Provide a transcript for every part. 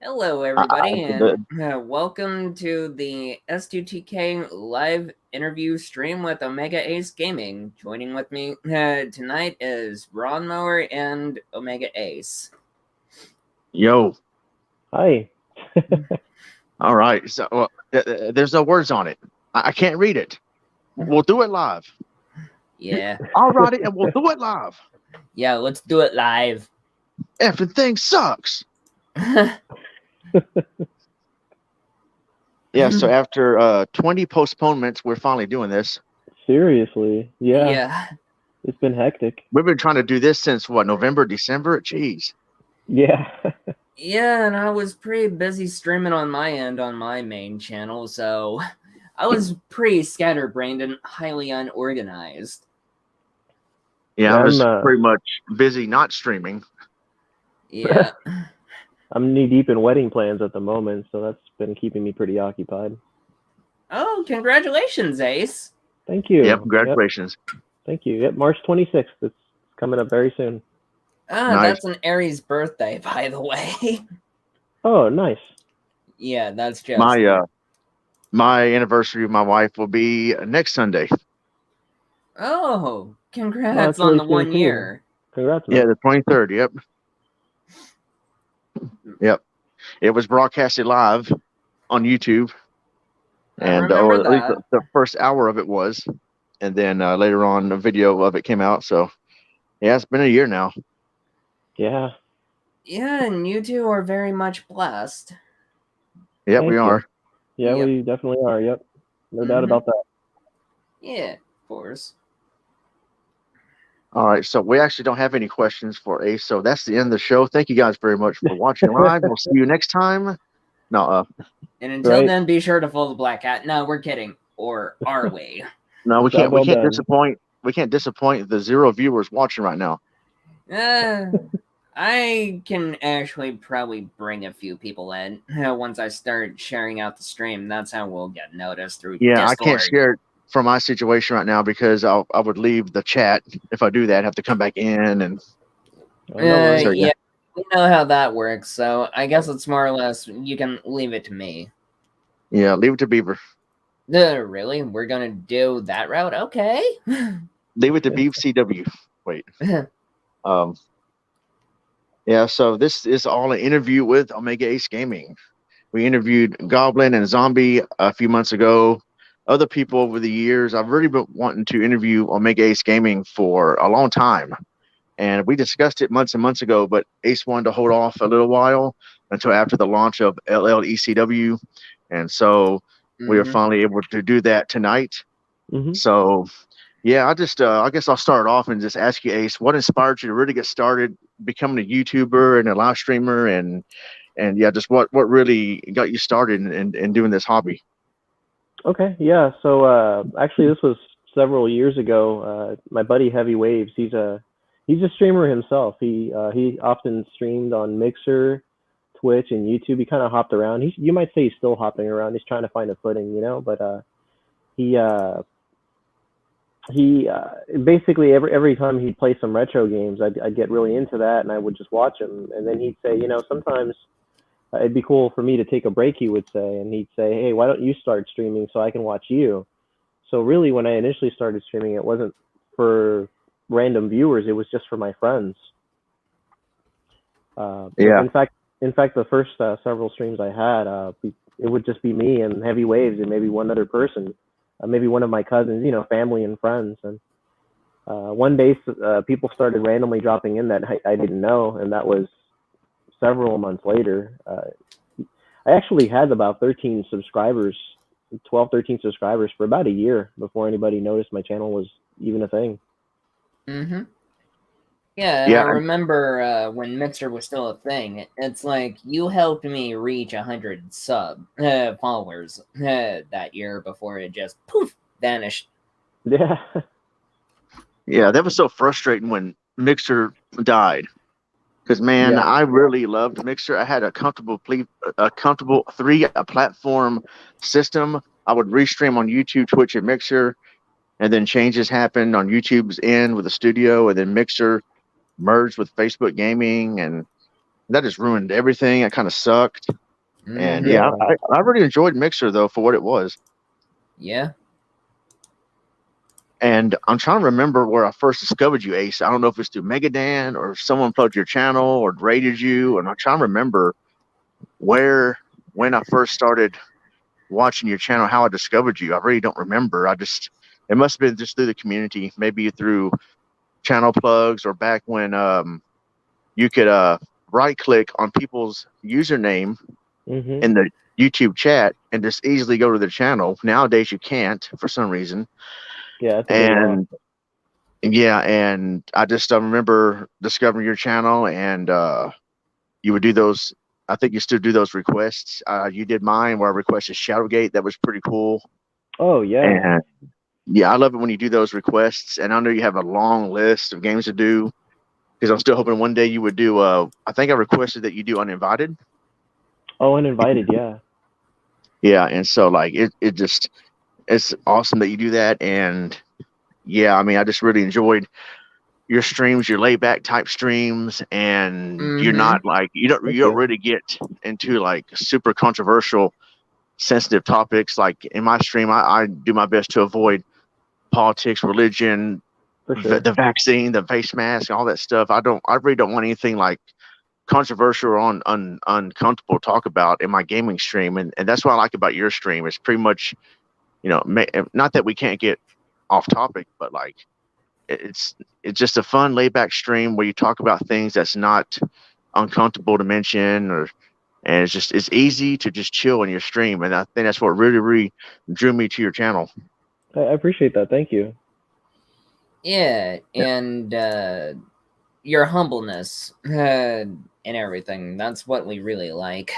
Hello, everybody, and welcome to the ST2K live interview stream with Omega Ace Gaming. Joining with me tonight is Ron Mower and Omega Ace. Yo. Hi. All right. So there's no words on it. I can't read it. We'll do it live. Yeah. I'll write it and we'll do it live. Yeah, let's do it live. Everything sucks. Yeah, so after 20 postponements, we're finally doing this. Seriously? Yeah. Yeah. It's been hectic. We've been trying to do this since, what, November, December? Jeez. Yeah. Yeah, and I was pretty busy streaming on my end on my main channel, so I was pretty scatterbrained and highly unorganized. Yeah, I was pretty much busy not streaming. Yeah. I'm knee-deep in wedding plans at the moment, so that's been keeping me pretty occupied. Oh, congratulations, Ace. Thank you. Yeah, congratulations. Yep. Thank you. Yep, March 26th. It's coming up very soon. Ah, nice. That's an Aries birthday, by the way. Oh, nice. Yeah, that's just... My anniversary of my wife will be next Sunday. Oh, congrats on the 1 year. Congrats, man. Yeah, the 23rd, yep. Yep. It was broadcasted live on YouTube. And or at least the first hour of it was. And then later on a video of it came out. So yeah, it's been a year now. Yeah. Yeah, and you two are very much blessed. Yep, we are. Yeah, we definitely are. Yep. No doubt about that. Yeah, of course. All right, so we actually don't have any questions for Ace, so that's the end of the show. Thank you guys very much for watching live. We'll see you next time. No, and until then, be sure to follow the Black Hat. No, we're kidding. Or are we? No, we can't. We can't disappoint. We can't disappoint the 0 viewers watching right now. I can actually probably bring a few people in once I start sharing out the stream. That's how we'll get noticed through Discord. I can't share it from my situation right now because I would leave the chat. If I do that, I have to come back in and. Yeah, we know how that works. So I guess it's more or less you can leave it to me. Yeah, leave it to Beaver. Really? We're gonna do that route? Okay. Leave it to Beaver CW. Wait. Yeah, so this is all an interview with Omega Ace Gaming. We interviewed Goblin and Zombie a few months ago. Other people over the years. I've really been wanting to interview Omega Ace Gaming for a long time. And we discussed it months and months ago, but Ace wanted to hold off a little while until after the launch of ECW. And so we are finally able to do that tonight. So yeah, I guess I'll start off and just ask you, Ace, what inspired you to really get started becoming a YouTuber and a live streamer, and yeah, just what really got you started in doing this hobby? Okay, yeah. So actually, this was several years ago. My buddy Heavy Waves, he's a streamer himself. He often streamed on Mixer, Twitch, and YouTube. He kind of hopped around. You might say he's still hopping around. He's trying to find a footing, you know. But he basically every time he'd play some retro games, I'd get really into that, and I would just watch him. And then he'd say, sometimes it'd be cool for me to take a break, he would say, and he'd say, hey, why don't you start streaming so I can watch you? So really, when I initially started streaming, it wasn't for random viewers, it was just for my friends. Yeah. In fact, the first several streams I had, it would just be me and Heavy Waves and maybe one other person. Maybe one of my cousins, family and friends. And one day, people started randomly dropping in that I didn't know, and that was several months later. I actually had about 13 subscribers for about a year before anybody noticed my channel was even a thing. Yeah, I remember when Mixer was still a thing. It's like you helped me reach 100 followers that year before it just poof vanished. Yeah. Yeah, that was so frustrating when Mixer died. Because man, I really loved Mixer. I had a comfortable 3-platform system. I would restream on YouTube, Twitch, and Mixer, and then changes happened on YouTube's end with the studio, and then Mixer merged with Facebook Gaming, and That just ruined everything. It kind of sucked. And Yeah. I really enjoyed Mixer though for what it was. Yeah. And I'm trying to remember where I first discovered you, Ace. I don't know if it's through Megadan or if someone plugged your channel or rated you. And I'm trying to remember when I first started watching your channel, how I discovered you. I really don't remember. It must have been just through the community, maybe through channel plugs or back when you could right click on people's username in the YouTube chat and just easily go to their channel. Nowadays you can't for some reason. Yeah, it's a bit long. Yeah, and I just remember discovering your channel, and you would do those. I think you still do those requests. You did mine where I requested Shadowgate. That was pretty cool. Oh yeah. And yeah, I love it when you do those requests. And I know you have a long list of games to do, because I'm still hoping one day you would do. I think I requested that you do Uninvited. Oh, Uninvited, yeah. Yeah, and so like it's awesome that you do that. And yeah, I mean, I just really enjoyed your streams, your laid back type streams, and you're not like you don't really get into like super controversial, sensitive topics. Like in my stream, I do my best to avoid politics, religion, the vaccine, the face mask, all that stuff. I really don't want anything like controversial or uncomfortable to talk about in my gaming stream, and that's what I like about your stream. It's pretty much, not that we can't get off topic, but like it's just a fun laid back stream where you talk about things that's not uncomfortable to mention, and it's easy to just chill in your stream. And I think that's what really drew me to your channel. I appreciate that. Thank you. Yeah, and your humbleness and everything. That's what we really like.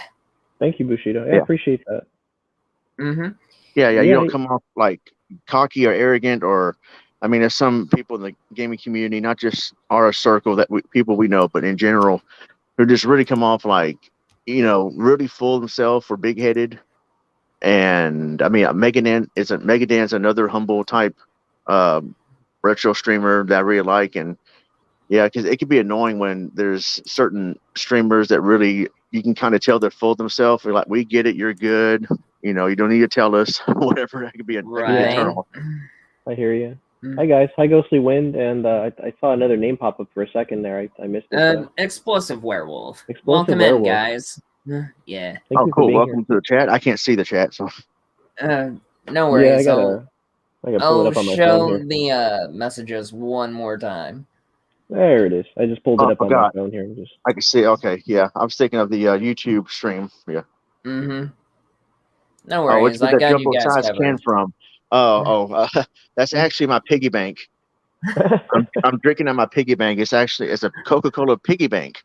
Thank you, Bushido. I appreciate that. Yeah, you don't come off like cocky or arrogant, or I mean, there's some people in the gaming community, not just our circle that people we know, but in general, who just really come off like, really full of themselves or big headed. And I mean, Megadan's another humble type retro streamer that I really like. And yeah, because it can be annoying when there's certain streamers that really, you can kind of tell they're full of themselves. They're like, we get it, you're good. You don't need to tell us whatever. That could be a turn. I hear you. Hi guys, hi Ghostly Wind, and I saw another name pop up for a second there. I missed it. Explosive Werewolf. Welcome in, guys. Yeah. Oh, cool. Welcome to the chat. I can't see the chat, so. No worries. Yeah, I gotta pull it up on my phone here. Show the messages one more time. There it is. I just pulled it up on my phone here. I can see. Okay, yeah. I was thinking of the YouTube stream. Yeah. No worries. I got you guys covered. Can from? That's actually my piggy bank. I'm drinking on my piggy bank. It's a Coca-Cola piggy bank.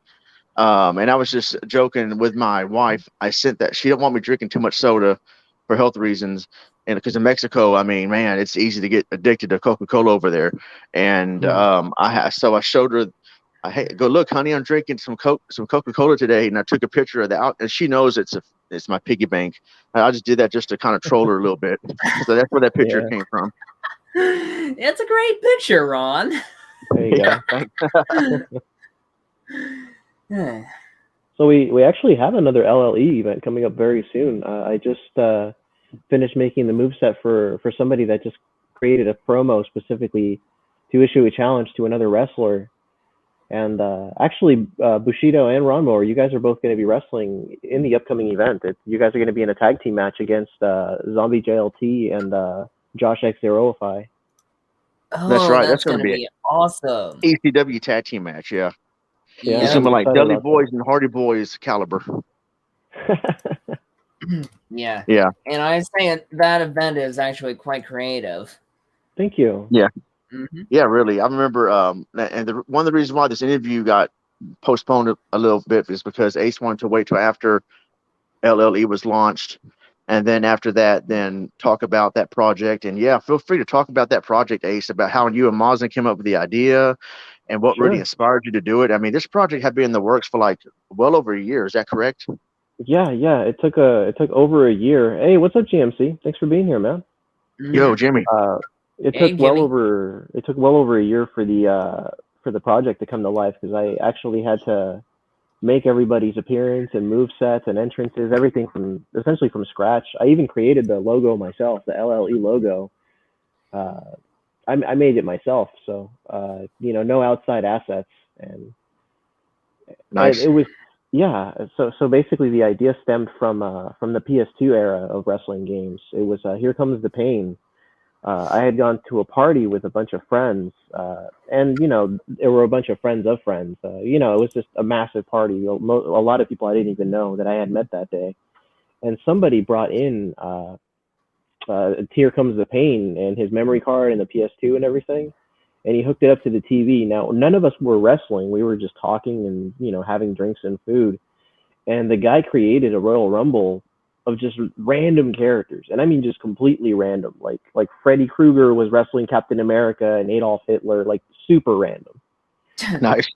And I was just joking with my wife. I sent that. She don't want me drinking too much soda for health reasons. And because in Mexico, I mean, man, it's easy to get addicted to Coca-Cola over there. And I showed her, go look, honey, I'm drinking some Coca-Cola today. And I took a picture of that, and she knows it's my piggy bank. I just did that just to kind of troll her a little bit. So that's where that picture came from. It's a great picture, Ron. There you go. So we actually have another LLE event coming up very soon. I just finished making the moveset for somebody that just created a promo specifically to issue a challenge to another wrestler. And actually, Bushido and Ronmower, you guys are both going to be wrestling in the upcoming event. You guys are going to be in a tag team match against Zombie JLT and Josh X0ify. Oh, that's right. That's going to be awesome. ECW tag team match, yeah. Yeah, it's like Dudley Boys and Hardy Boys caliber. Yeah. Yeah. And I say that event is actually quite creative. Thank you. Yeah. Yeah, really. I remember, and one of the reasons why this interview got postponed a little bit is because Ace wanted to wait till after LLE was launched, and then after that, then talk about that project. And yeah, feel free to talk about that project, Ace, about how you and Mazin came up with the idea and what really inspired you to do it. I mean, this project had been in the works for like well over a year. Is that correct? Yeah. It took over a year. Hey, what's up, GMC? Thanks for being here, man. Yo, Jimmy. It took well over a year for the project to come to life, because I actually had to make everybody's appearance and move sets and entrances, everything essentially from scratch. I even created the logo myself, the LLE logo. I made it myself, so no outside assets, and Nice. it was So basically, the idea stemmed from the PS2 era of wrestling games. It was Here Comes the Pain. I had gone to a party with a bunch of friends, and there were a bunch of friends of friends. It was just a massive party. A lot of people I didn't even know that I had met that day, and somebody brought in Here Comes the Pain and his memory card and the PS2 and everything, and he hooked it up to the TV. Now, none of us were wrestling. We were just talking and having drinks and food. And the guy created a Royal Rumble of just random characters, and I mean just completely random. Like Freddy Krueger was wrestling Captain America and Adolf Hitler, like super random. Nice.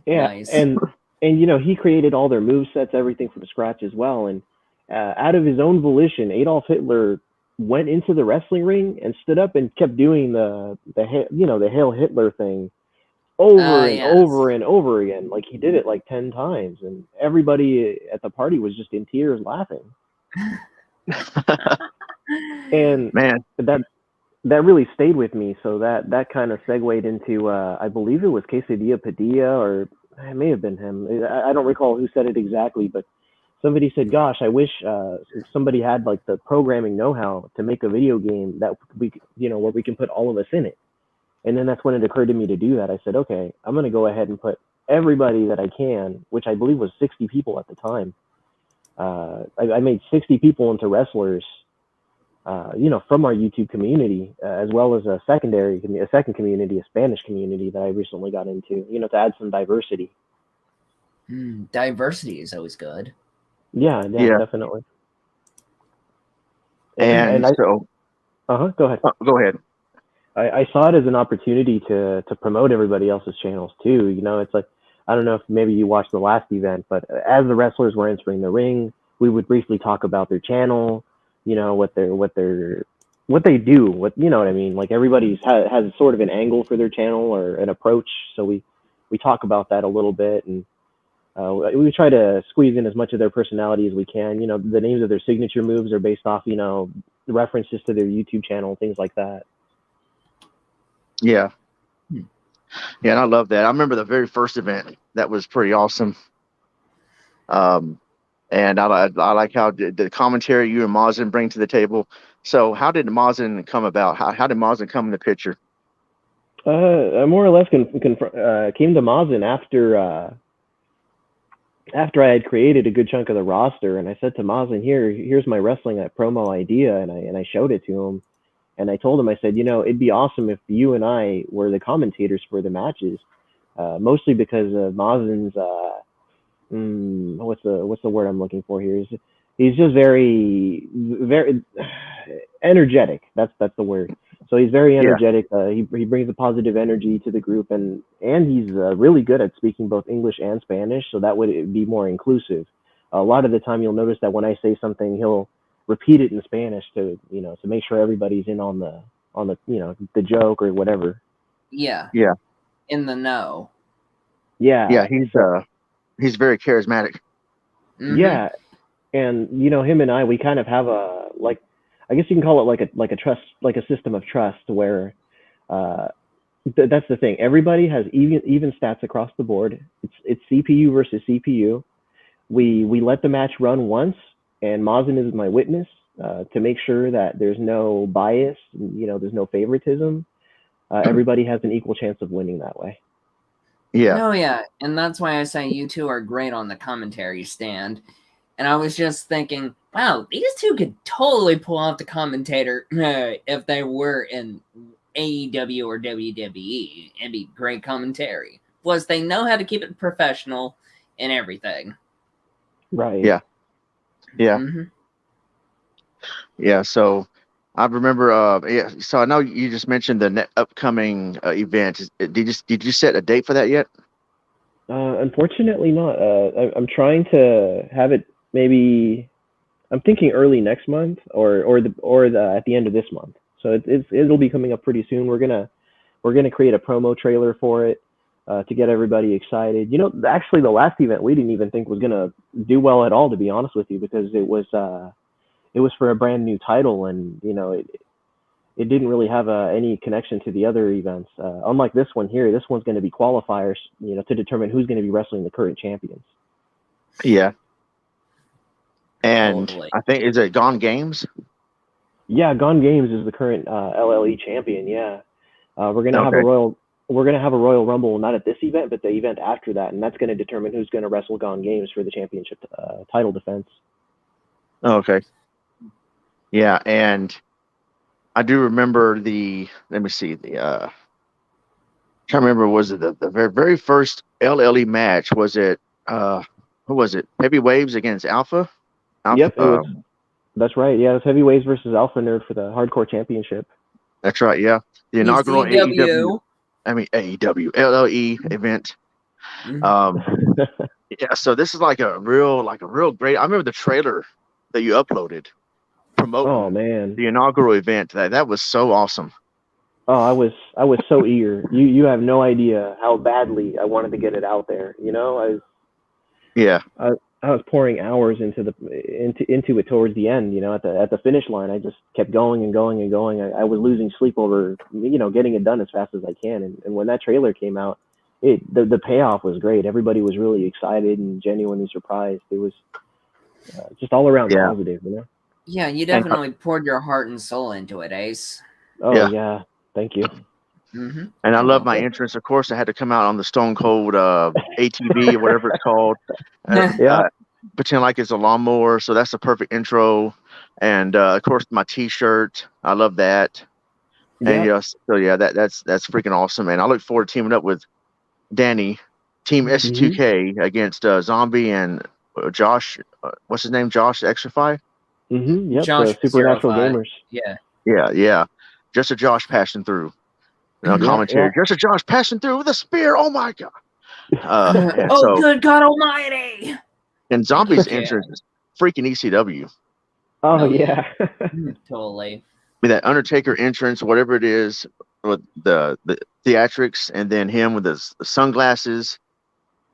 Yeah, Nice. and he created all their movesets, everything from scratch as well. And out of his own volition, Adolf Hitler went into the wrestling ring and stood up and kept doing the Hail Hitler thing over and over and over again. Like he did it like 10 times, and everybody at the party was just in tears laughing. And man, that really stayed with me. So that kind of segued into I believe it was Quesadilla Padilla, or it may have been him. I don't recall who said it exactly, but somebody said, "Gosh, I wish somebody had like the programming know-how to make a video game that we, where we can put all of us in it." And then that's when it occurred to me to do that. I said, "Okay, I'm going to go ahead and put everybody that I can," which I believe was 60 people at the time. I made 60 people into wrestlers, from our YouTube community, as well as a second community, a Spanish community that I recently got into, to add some diversity. Diversity is always good. Yeah, definitely. And so, go ahead. Go ahead. I saw it as an opportunity to promote everybody else's channels too. It's like, I don't know if maybe you watched the last event, but as the wrestlers were entering the ring, we would briefly talk about their channel, what they do, what I mean. Like everybody's has sort of an angle for their channel or an approach, so we talk about that a little bit, and we try to squeeze in as much of their personality as we can. The names of their signature moves are based off the references to their YouTube channel, things like that. Yeah. Yeah, and I love that. I remember the very first event. That was pretty awesome. And I like how the commentary you and Mazin bring to the table. So how did Mazin come about? How did Mazin come in the picture? I more or less came to Mazin after I had created a good chunk of the roster, and I said to Mazin, here's my wrestling promo idea, and I showed it to him. And I told him, I said, it'd be awesome if you and I were the commentators for the matches, mostly because of Mazin's, what's the word I'm looking for here? He's just very, very energetic. That's the word. So he's very energetic. Yeah. He brings a positive energy to the group, and he's really good at speaking both English and Spanish. So that would be more inclusive. A lot of the time, you'll notice that when I say something, he'll repeat it in Spanish to make sure everybody's in on the joke or whatever. Yeah. In the know. Yeah. He's very charismatic. Mm-hmm. Yeah, and him and I, we kind of have a I guess you can call it like a trust, like a system of trust, where that's the thing. Everybody has even stats across the board. It's CPU versus CPU. We let the match run once, and Mazin is my witness to make sure that there's no bias, there's no favoritism. Everybody has an equal chance of winning that way. Yeah. No, yeah, and that's why I say you two are great on the commentary stand. And I was just thinking, wow, these two could totally pull off the commentator if they were in AEW or WWE. It'd be great commentary. Plus, they know how to keep it professional and everything. Right. Yeah. Mm-hmm. Yeah. So I remember. So I know you just mentioned the upcoming event. Did you set a date for that yet? Unfortunately, not. I'm trying to have it. Maybe I'm thinking early next month or at the end of this month. So it'll be coming up pretty soon. We're gonna create a promo trailer for it. to get everybody excited. You know, actually, the last event we didn't even think was gonna do well at all, to be honest with you, because it was for a brand new title, and you know, it didn't really have any connection to the other events. Unlike this one here, this one's going to be qualifiers, you know, to determine who's going to be wrestling the current champions. Yeah. And Totally. I think, is it Gone Games? Yeah, Gone Games is the current LLE champion. Yeah, we're gonna have a Royal Rumble, not at this event, but the event after that, and that's going to determine who's going to wrestle Gone Games for the championship title defense. Oh, okay. Yeah, and I do remember let me see, I can't remember, was it the very, very first LLE match? Was it, who was it? Heavy Waves against Alpha? Yep, that's right. Yeah, it was Heavyweights versus Alpha Nerd for the Hardcore Championship. That's right, yeah. The inaugural AEW, LLE event. Yeah, so this is like a real great, I remember the trailer that you uploaded promoting the inaugural event. That was so awesome. Oh, I was so eager. You have no idea how badly I wanted to get it out there. You know, I was pouring hours into it towards the end. You know, at the finish line, I just kept going and going and going. I was losing sleep over, you know, getting it done as fast as I can. And when that trailer came out, the payoff was great. Everybody was really excited and genuinely surprised. It was just all around positive, you know. Yeah, you definitely poured your heart and soul into it, Ace. Oh yeah, thank you. Mm-hmm. And I love my entrance. Of course, I had to come out on the Stone Cold ATV or whatever it's called. Pretend like it's a lawnmower. So that's the perfect intro. And of course, my T-shirt. I love that. And that's freaking awesome. And I look forward to teaming up with Danny, Team ST2K against Zombie and Josh. What's his name? Josh Extrafy. Yep, Josh Supernatural Gamers. Yeah. Just a Josh passing through. Commentary. Just a Josh passing through with a spear. Oh my god. Good God Almighty! And Zombie's entrance is freaking ECW. Oh yeah. Totally. With that Undertaker entrance, whatever it is, with the theatrics, and then him with the sunglasses.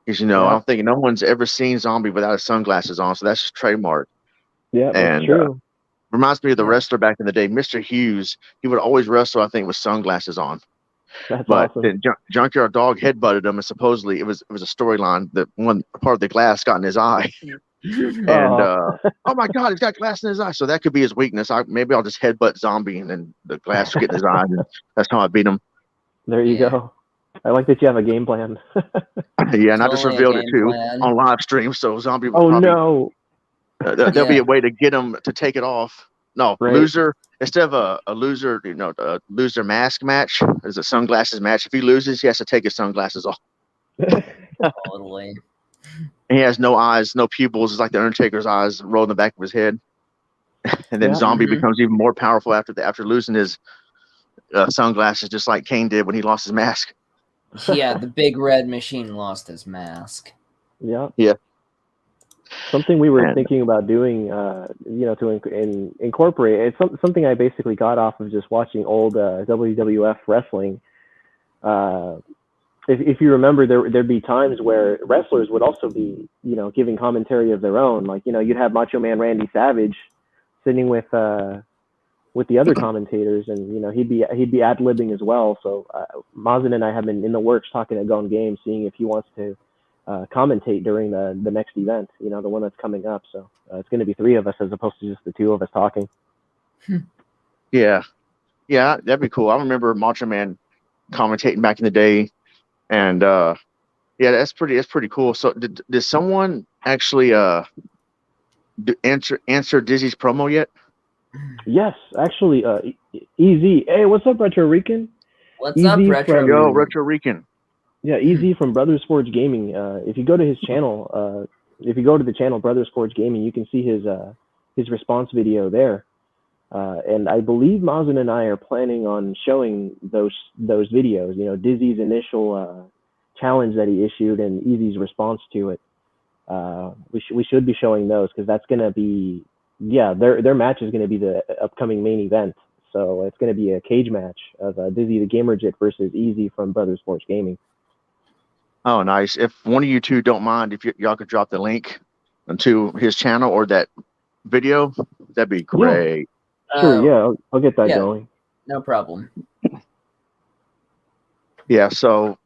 Because I don't think no one's ever seen Zombie without his sunglasses on, so that's his trademark. Yeah, that's true. Reminds me of the wrestler back in the day, Mr. Hughes. He would always wrestle, I think, with sunglasses on. That's but awesome. Then Junkyard Dog headbutted him, and supposedly it was a storyline that one part of the glass got in his eye. And oh my god, he's got glass in his eye. So that could be his weakness. Maybe I'll just headbutt Zombie, and then the glass will get in his eye, and that's how I beat him. There you go. I like that you have a game plan. Yeah, and I just revealed it too on live stream. So Zombie will probably. No. There'll be a way to get him to take it off. No, loser, instead of a loser, loser mask match, there's a sunglasses match. If he loses, he has to take his sunglasses off. Totally. And he has no eyes, no pupils. It's like the Undertaker's eyes roll in the back of his head. And then Zombie becomes even more powerful after losing his sunglasses, just like Kane did when he lost his mask. Yeah, the big red machine lost his mask. Yeah. Something we were thinking about doing, to incorporate. It's something I basically got off of just watching old WWF wrestling. If you remember, there'd be times where wrestlers would also be, giving commentary of their own. Like, you'd have Macho Man Randy Savage sitting with the other commentators, and he'd be ad-libbing as well. So Mazin and I have been in the works talking at Gone Games, seeing if he wants to commentate during the next event, the one that's coming up. So it's going to be 3 of us as opposed to just the 2 of us talking. Yeah, that'd be cool. I remember Macho Man commentating back in the day, and that's pretty cool. So did someone actually answer Dizzy's promo yet? Yes, actually, EZ. Hey, what's up, Retro Rican? What's up, Retro? Retro Rican. Yeah, EZ from Brothers Forge Gaming. If you go to his channel, if you go to the channel Brothers Forge Gaming, you can see his response video there. And I believe Mazin and I are planning on showing those videos. Dizzy's initial challenge that he issued and EZ's response to it. We should be showing those because that's going to be their match is going to be the upcoming main event. So it's going to be a cage match of Dizzy the Gamerjit versus EZ from Brothers Forge Gaming. Oh, nice. If one of you two don't mind, if y'all could drop the link to his channel or that video, that'd be Yeah, great. sure. Yeah, I'll get that yeah, going. no problem. Yeah. So,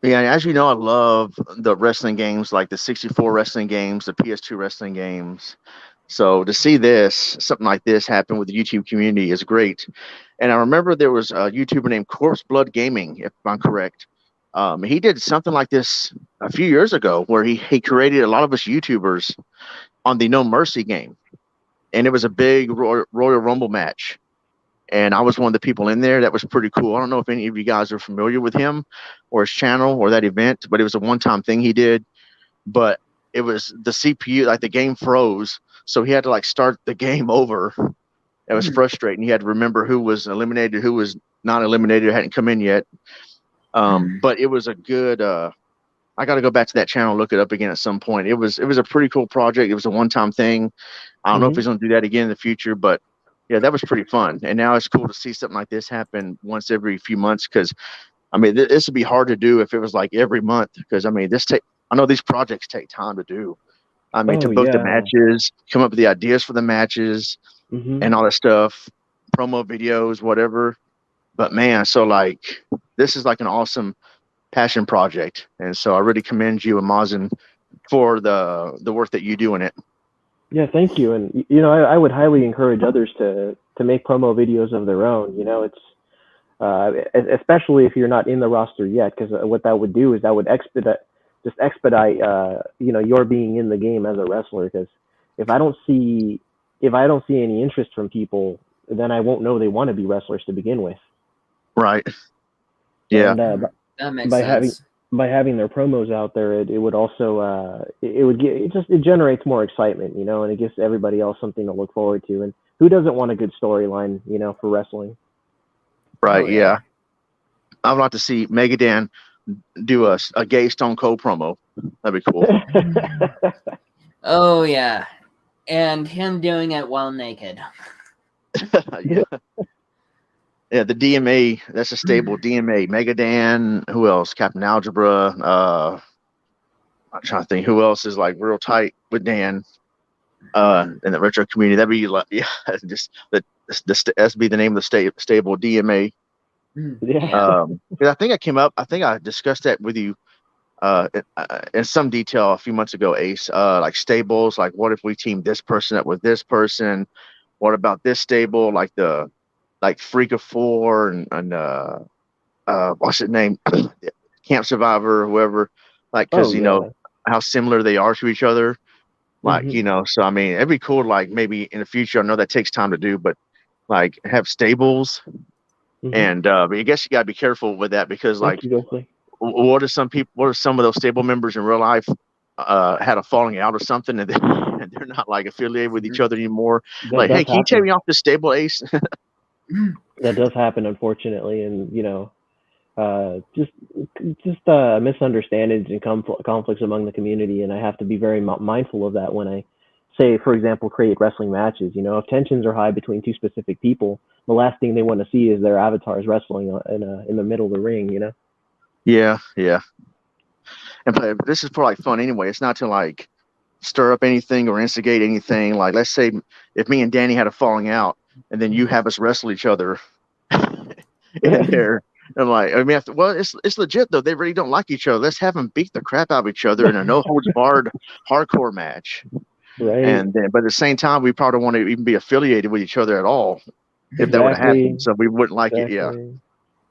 yeah, as you know, I love the wrestling games, like the 64 wrestling games, the PS2 wrestling games. So to see something like this happen with the YouTube community is great. And I remember there was a YouTuber named Corpse Blood Gaming, if I'm correct. He did something like this a few years ago where he created a lot of us YouTubers on the No Mercy game. And it was a big Royal Rumble match. And I was one of the people in there. That was pretty cool. I don't know if any of you guys are familiar with him or his channel or that event, but it was a one-time thing he did. But it was the CPU, like the game froze. So he had to like start the game over. It was frustrating. He had to remember who was eliminated, who was not eliminated, hadn't come in yet. But it was a good I got to go back to that channel, look it up again at some point. It was a pretty cool project. It was a one-time thing. I don't know if he's going to do that again in the future, but yeah, that was pretty fun. And now it's cool to see something like this happen once every few months, because I mean, this would be hard to do if it was like every month, because I mean, I know these projects take time to do. I mean, to Oh book the yeah. matches, come up with the ideas for the matches Mm-hmm. and all that stuff, promo videos, whatever. But man, so like this is like an awesome passion project. And so I really commend you and Mazen for the work that you do in it. Yeah, thank you. And you know, I would highly encourage others to make promo videos of their own. You know, it's especially if you're not in the roster yet, because what that would do is that would expedite you know, your being in the game as a wrestler. Because if I don't see any interest from people, then I won't know they want to be wrestlers to begin with. Right. Yeah. And That makes by sense. having their promos out there, it would also it would get it generates more excitement, you know, and it gives everybody else something to look forward to. And who doesn't want a good storyline, you know, for wrestling? Right. Oh, Yeah. I'd like to see Megadan do a gay Stone Cold promo. That'd be cool. Oh yeah, and him doing it while naked. Yeah. Yeah, the DMA, that's a stable DMA. Megadan, who else? Captain Algebra. I'm trying to think who else is like real tight with Dan in the retro community. That'd be like, yeah, just that's be the name of the stable DMA. Yeah. I think I discussed that with you in some detail a few months ago, Ace. Like stables, like what if we team this person up with this person? What about this stable? Like Freak of Four and what's his name? Camp Survivor, whoever. Like, because Oh you know yeah. how similar they are to each other. Like, Hmm. you know, so I mean, it'd be cool. Like maybe in the future, I know that takes time to do, but like have stables. Hmm. And but I guess you gotta be careful with that, because Thank like, you, Ghostly. what if some of those stable members in real life had a falling out or something, and they're not like affiliated with each other anymore? That Like, does hey, can you take happen. me off the stable, Ace? That does happen, unfortunately, and you know, just misunderstandings and conflicts among the community, and I have to be very mindful of that when I say, for example, create wrestling matches. You know, if tensions are high between two specific people, the last thing they want to see is their avatars wrestling in the middle of the ring. You know. Yeah, yeah. And but this is for like fun anyway. It's not to like stir up anything or instigate anything. Like, let's say if me and Danny had a falling out, and then you have us wrestle each other in there. I'm like, I mean, well, it's legit though. They really don't like each other. Let's have them beat the crap out of each other in a no holds barred hardcore match. Right. And then, but at the same time, we probably don't want to even be affiliated with each other at all if that would have Exactly. happened. So we wouldn't like it. Yeah. Exactly.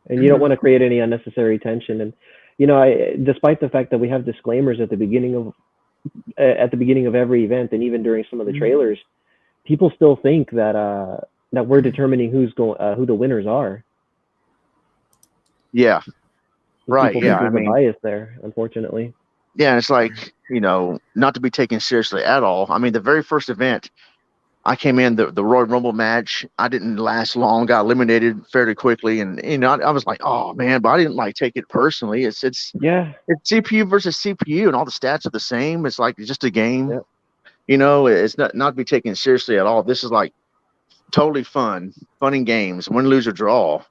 And you don't want to create any unnecessary tension. And you know, despite the fact that we have disclaimers at the beginning of every event, and even during some of the trailers, people still think that that we're determining who the winners are. Yeah. Right. People Yeah. think I there's a mean, bias there, unfortunately. yeah. It's like, you know, not to be taken seriously at all. I mean, the very first event, I came in the Royal Rumble match. I didn't last long, got eliminated fairly quickly, and you know, I was like, oh man, but I didn't like take it personally. Yeah. It's CPU versus CPU, and all the stats are the same. It's like it's just a game. Yep. You know, it's not to be taken seriously at all. This is like totally fun and games, win, lose or draw.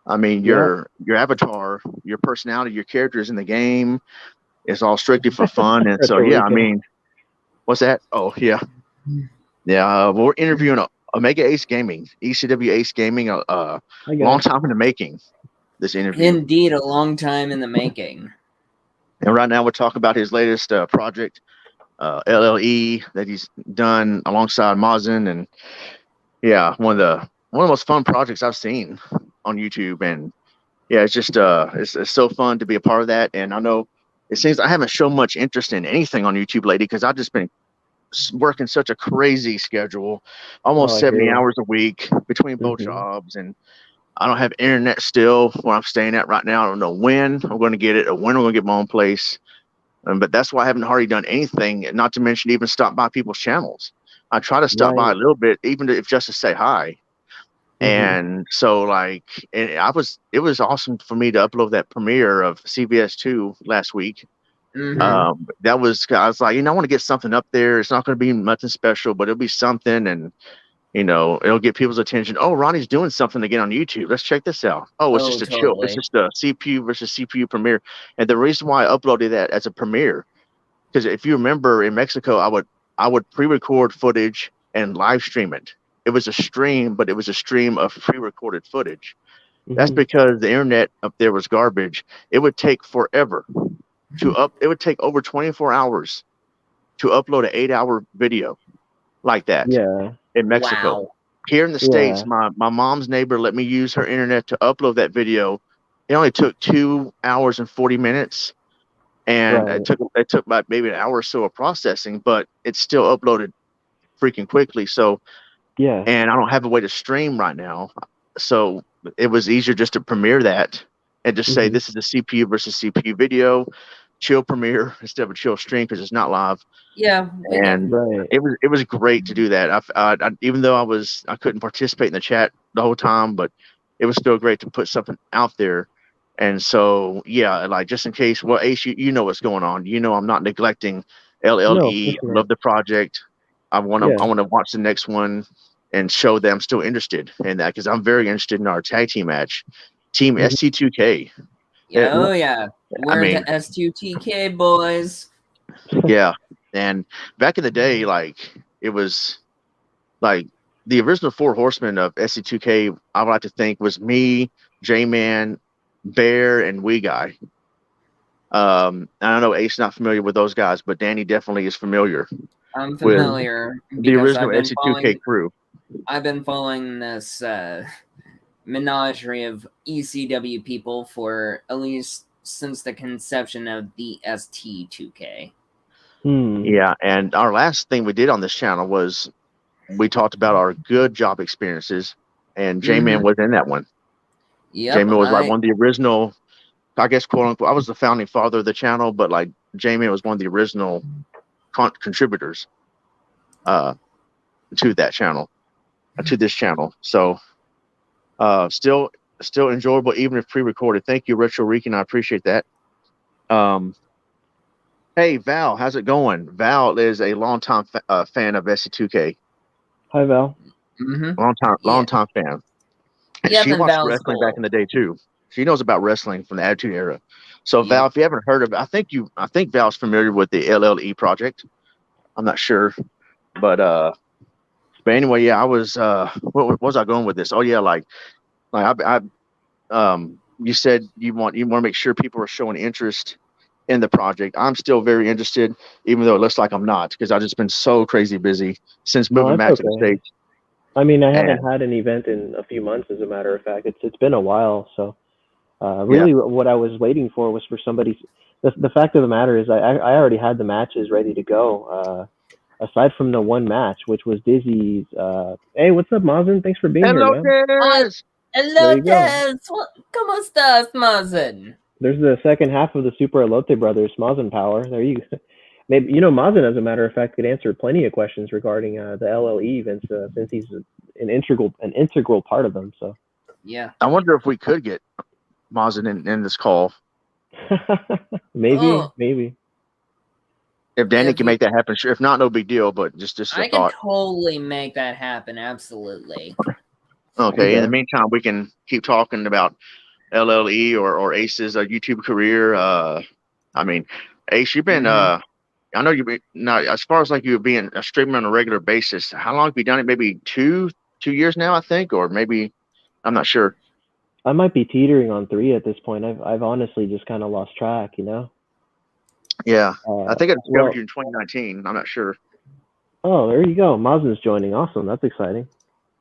I mean, Yep. your avatar, your personality, your characters in the game. It's all strictly for fun. And so, Retro yeah, I Weekend. mean, what's that? Oh, yeah. Yeah, we're interviewing Omega Ace Gaming, ECW Ace Gaming, I long got time in the making, this interview. Indeed, a long time in the making. And right now we're talking about his latest project, LLE, that he's done alongside Mazen. And yeah, one of the most fun projects I've seen on YouTube. And yeah, it's just it's so fun to be a part of that. And I know it seems I haven't shown much interest in anything on YouTube lately because I've just been working such a crazy schedule, almost Oh, I 70 hear you. hours a week between both Mhm. jobs. And I don't have internet still where I'm staying at right now. I don't know when I'm going to get it or when I'm going to get my own place. But that's why I haven't hardly done anything, not to mention even stop by people's channels. I try to stop by Right. a little bit, even if just to say hi. Mhm. And so, like, it was awesome for me to upload that premiere of CVS2 last week. Mhm. I was like, I want to get something up there. It's not going to be nothing special, but it'll be something. And it'll get people's attention. Oh, Ronnie's doing something again on YouTube. Let's check this out. Oh, it's Oh, just a chill. It's totally. just a CPU versus CPU premiere. And the reason why I uploaded that as a premiere, because if you remember in Mexico, I would pre-record footage and live stream it. It was a stream, but it was a stream of pre-recorded footage. That's Mhm. because the internet up there was garbage. It would take forever it would take over 24 hours to upload an 8-hour video like that Yeah. in Mexico. Wow. Here in the States, Yeah. my mom's neighbor let me use her internet to upload that video. It only took 2 hours and 40 minutes. And Right. it took about maybe an hour or so of processing, but it's still uploaded freaking quickly. So, Yeah. and I don't have a way to stream right now. So it was easier just to premiere that and just say Mhm. this is a CPU versus CPU video, chill premiere instead of a chill stream because it's not live. Yeah, we get. And Right. it was great to do that. Even though I couldn't participate in the chat the whole time, but it was still great to put something out there. And so yeah, like just in case, well, Ace, you know what's going on. I'm not neglecting No, of LLE. course I not. love the project. Yeah. I want to watch the next one and show that I'm still interested in that because I'm very interested in our tag team match, Team Mhm. ST2K. Yeah, oh yeah, I we're mean, the S2TK boys. yeah. And back in the day, like it was like the original four horsemen of SC2K, I would like to think was me, J-Man, Bear, and Wee Guy. I don't know Ace not familiar with those guys, but Danny definitely is familiar I'm with familiar the because original SC2K crew. I've been following this menagerie of ECW people for at least since the conception of the ST2K. Yeah, and our last thing we did on this channel was we talked about our good job experiences, and J-Man was in that one. Yep, J-Man was like one of the original, I guess, quote unquote. I was the founding father of the channel, but like J-Man was one of the original contributors to that channel, to this channel. So still enjoyable, even if pre-recorded. Thank you, Retro Rican. I appreciate that. Hey, Val, how's it going? Val is a longtime fan of SC2K. Hi, Val. Long time fan. Yep, She and watched Val's wrestling cool. back in the day too. She knows about wrestling from the Attitude Era. So Val, if you haven't heard of it, I think Val's familiar with the LLE project. I'm not sure, but anyway, yeah, I was what was I going with this? Oh yeah, like you said you want to make sure people are showing interest in the project. I'm still very interested, even though it looks like I'm not, because I've just been so crazy busy since No, moving that's back to the okay. States. I mean, I haven't And had an event in a few months, as a matter of fact. It's been a while. So yeah, really, what I was waiting for was for somebody. The fact of the matter is, I already had the matches ready to go. Aside from the one match, which was Dizzy's. Hey, what's up, Mazen? Thanks for being here, hello, man. Tez. There Hello, you go. Tez. ¿Cómo estás, Mazen? There's the second half of the Super Elote Brothers, Mazen Power. There you go. Maybe Mazen, as a matter of fact, could answer plenty of questions regarding the LLE events since he's an integral part of them. So Yeah. I wonder if we could get Mazen in this call. maybe. If Danny can make that happen, sure. If not, no big deal. But just a I thought. can totally make that happen. Absolutely. Okay. Yeah. In the meantime, we can keep talking about LLE or Ace's YouTube career. I mean, Ace, you've been I know you've been now as far as like you being a streamer on a regular basis. How long have you done it? Maybe two years now, I think, or maybe I'm not sure. I might be teetering on 3 at this point. I've honestly just kind of lost track, you know. Yeah, I think I discovered well, you in 2019. I'm not sure. Oh, there you go. Mazin's joining. Awesome. That's exciting.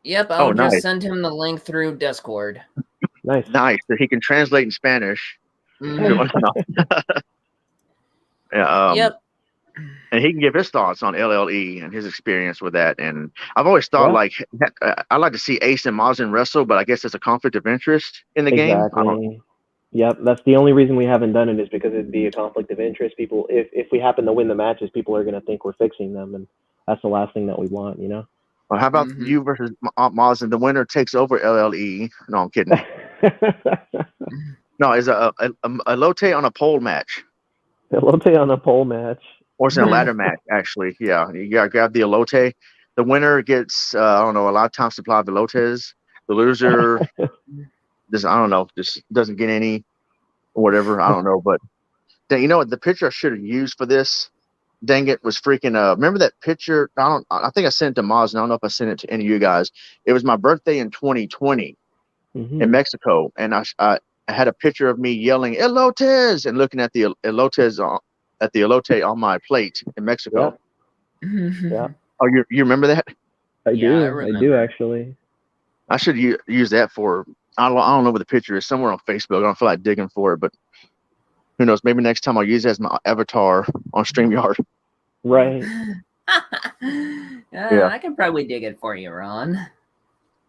Yep, I'll just nice. send him the link through Discord. Nice. Nice. He can translate in Spanish. Yeah, yep. And he can give his thoughts on LLE and his experience with that. And I've always thought like I'd like to see Ace and Mazin wrestle, but I guess it's a conflict of interest in the game. Exactly. Yep, that's the only reason we haven't done it is because it'd be a conflict of interest. People, if we happen to win the matches, people are going to think we're fixing them, and that's the last thing that we want, you know. Well, how about you versus Mazin? The winner takes over LLE. No, I'm kidding. No, it's a elote on a pole match. Elote on a pole match. Or it's a ladder match, actually. Yeah, you got to grab the elote. The winner gets, I don't know, a lifetime supply of elotes. The loser, just I don't know, just doesn't get any, or whatever. I don't know, but you know what? The picture I should have used for this, dang it, was freaking. Remember that picture? I think I sent it to Maz, and I don't know if I sent it to any of you guys. It was my birthday in 2020 in Mexico, and I had a picture of me yelling elotes and looking at the elotes at the elote on my plate in Mexico. Yeah. Oh, you remember that? I do actually. I should use that for. I don't know what the picture is. Somewhere on Facebook. I don't feel like digging for it, but who knows? Maybe next time I'll use it as my avatar on StreamYard. Right. I can probably dig it for you, Ron.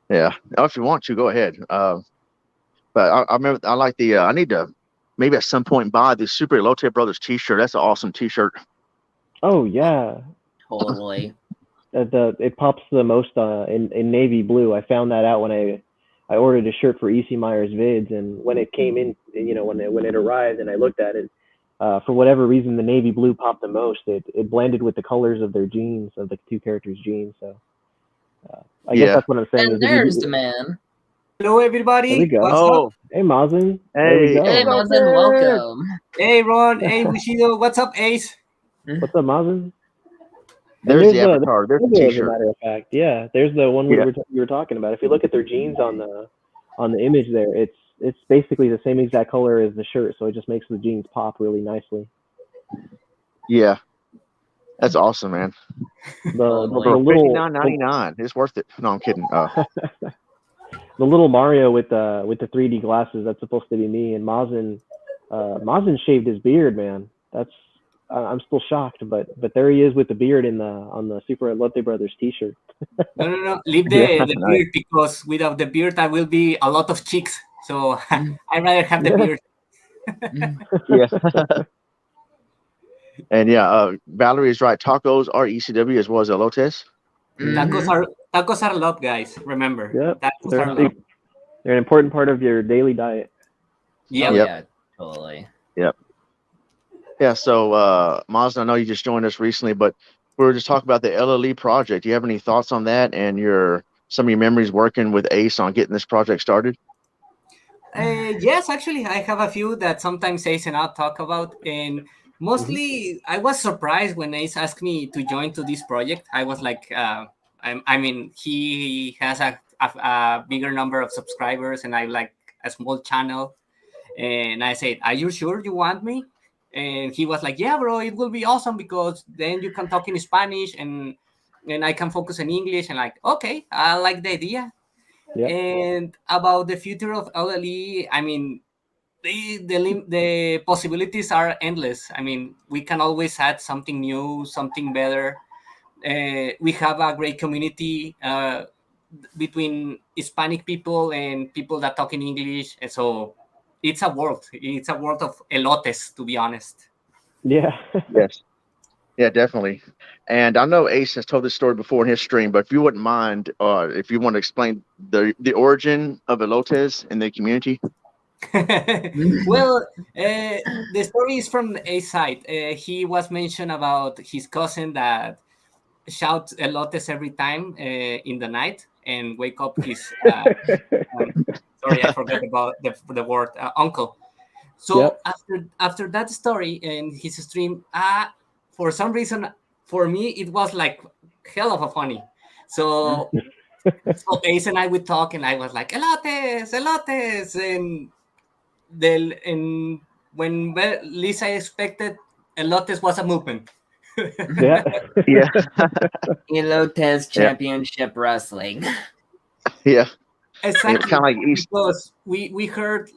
Yeah. Oh, if you want to, go ahead. But I remember I like the. I need to maybe at some point buy the Super Elote Brothers T-shirt. That's an awesome T-shirt. Oh yeah. Totally. It pops the most in navy blue. I found that out when I ordered a shirt for EC Myers Vids, and when it came in, you know, when it arrived and I looked at it, for whatever reason, the navy blue popped the most. It blended with the colors of their jeans, of the two characters' jeans. So I guess that's what I'm saying. And there's the man. Hello, everybody. There we go. What's up? Hey, Mazin. Hey, hey, Mazin. Welcome. Hey, Ron. Hey, Bushido. What's up, Ace? What's up, Mazin? There's the avatar. There's the T-shirt. As a matter of fact, yeah. There's the one we were talking about. If you look at their jeans on the image there, it's basically the same exact color as the shirt, so it just makes the jeans pop really nicely. Yeah, that's awesome, man. The little $59.99. It's worth it. No, I'm kidding. The little Mario with the 3D glasses, that's supposed to be me. And Mazin shaved his beard, man. I'm still shocked, but there he is with the beard on the Super Elote Brothers T-shirt. No. Leave the beard, because without the beard, I will be a lot of chicks. So I'd rather have the beard. Yeah. And Valerie is right. Tacos are ECW as well as elotes. Tacos are love, guys. Remember. Yep. Tacos are love. They're an important part of your daily diet. Yeah, totally. Yep. Yeah, so Maz, I know you just joined us recently, but we were just talking about the LLE project. Do you have any thoughts on that and some of your memories working with Ace on getting this project started? Yes, actually, I have a few that sometimes Ace and I talk about, and mostly I was surprised when Ace asked me to join to this project. I was like, I mean, he has a bigger number of subscribers, and I like a small channel, and I said, "Are you sure you want me?" And he was like, "Yeah, bro, it will be awesome because then you can talk in Spanish and I can focus in English." And like, okay, I like the idea. Yeah. And about the future of LLE, I mean, the possibilities are endless. I mean, we can always add something new, something better. We have a great community between Hispanic people and people that talk in English, and so it's a world of elotes, to be honest. Yeah. Yes. Yeah, definitely. And I know Ace has told this story before in his stream, but if you wouldn't mind, if you want to explain the origin of elotes in the community. Well, the story is from Ace's side. He was mentioned about his cousin that shouts elotes every time in the night and wake up his sorry, I forgot about the word uncle. So after that story in his stream, for some reason, for me it was like hell of a funny. So Ace and I would talk, and I was like elotes, elotes, and when Lisa expected, elotes was a movement. Yeah. Elotes Championship Wrestling. Yeah. Exactly. It's kind of like because we heard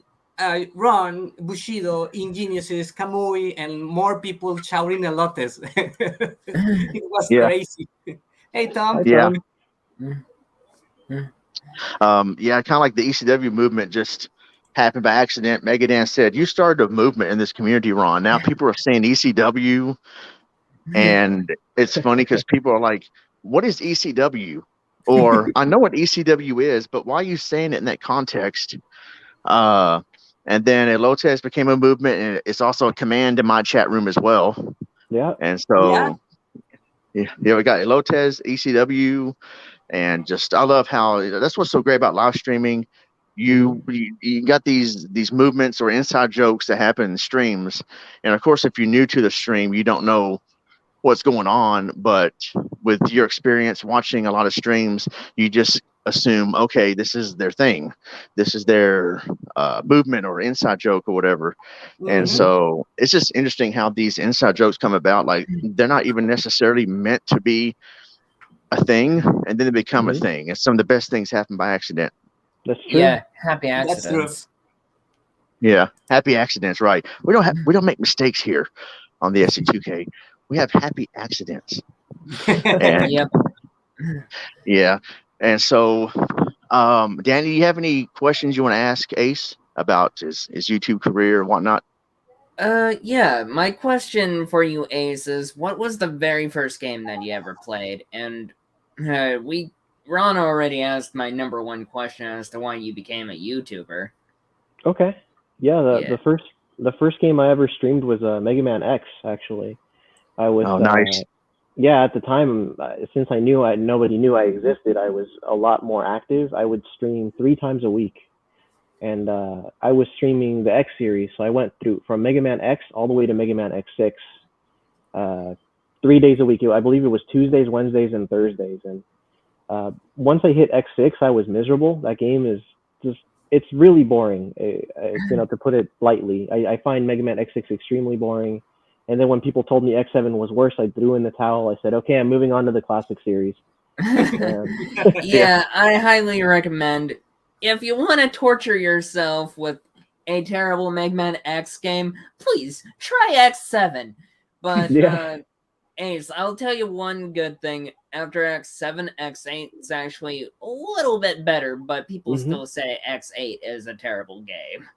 Ron, Bushido, Ingeniouses, Kamui, and more people shouting elotes. It was crazy. Hey, Tom. Hi, yeah. Tom. Yeah, kind of like the ECW movement just happened by accident. Megadan said, "You started a movement in this community, Ron. Now people are saying ECW." And it's funny because people are like, "What is ECW?" Or I know what ECW is, but why are you saying it in that context? And then Elotes became a movement, and it's also a command in my chat room as well. Yeah. And so, we got Elotes, ECW, and just I love how that's what's so great about live streaming. You got these movements or inside jokes that happen in streams, and of course, if you're new to the stream, you don't know what's going on, but with your experience watching a lot of streams, you just assume, okay, this is their thing, this is their movement or inside joke or whatever. And so it's just interesting how these inside jokes come about. Like they're not even necessarily meant to be a thing, and then they become a thing, and some of the best things happen by accident. That's true. Yeah, happy accidents. Yeah, happy accidents, right? We don't make mistakes here on the ST2K. We have happy accidents. And, yeah. And so, Danny, do you have any questions you want to ask Ace about his YouTube career and whatnot? Yeah, my question for you, Ace, is what was the very first game that you ever played? And Ron already asked my number one question as to why you became a YouTuber. Okay. Yeah, the first game I ever streamed was Mega Man X, actually. I was nice. Yeah, at the time, since I knew nobody knew I existed, I was a lot more active. I would stream 3 times a week. And I was streaming the X series, so I went through from Mega Man X all the way to Mega Man X6, 3 days a week. I believe it was Tuesdays, Wednesdays, and Thursdays. And once I hit X6, I was miserable. That game is it's really boring. To put it lightly, I find Mega Man X6 extremely boring. And then when people told me X7 was worse, I threw in the towel. I said, okay, I'm moving on to the classic series. Yeah, I highly recommend, if you want to torture yourself with a terrible Mega Man X game, please try X7. But Ace, I'll tell you one good thing. After X7, X8 is actually a little bit better, but people still say X8 is a terrible game.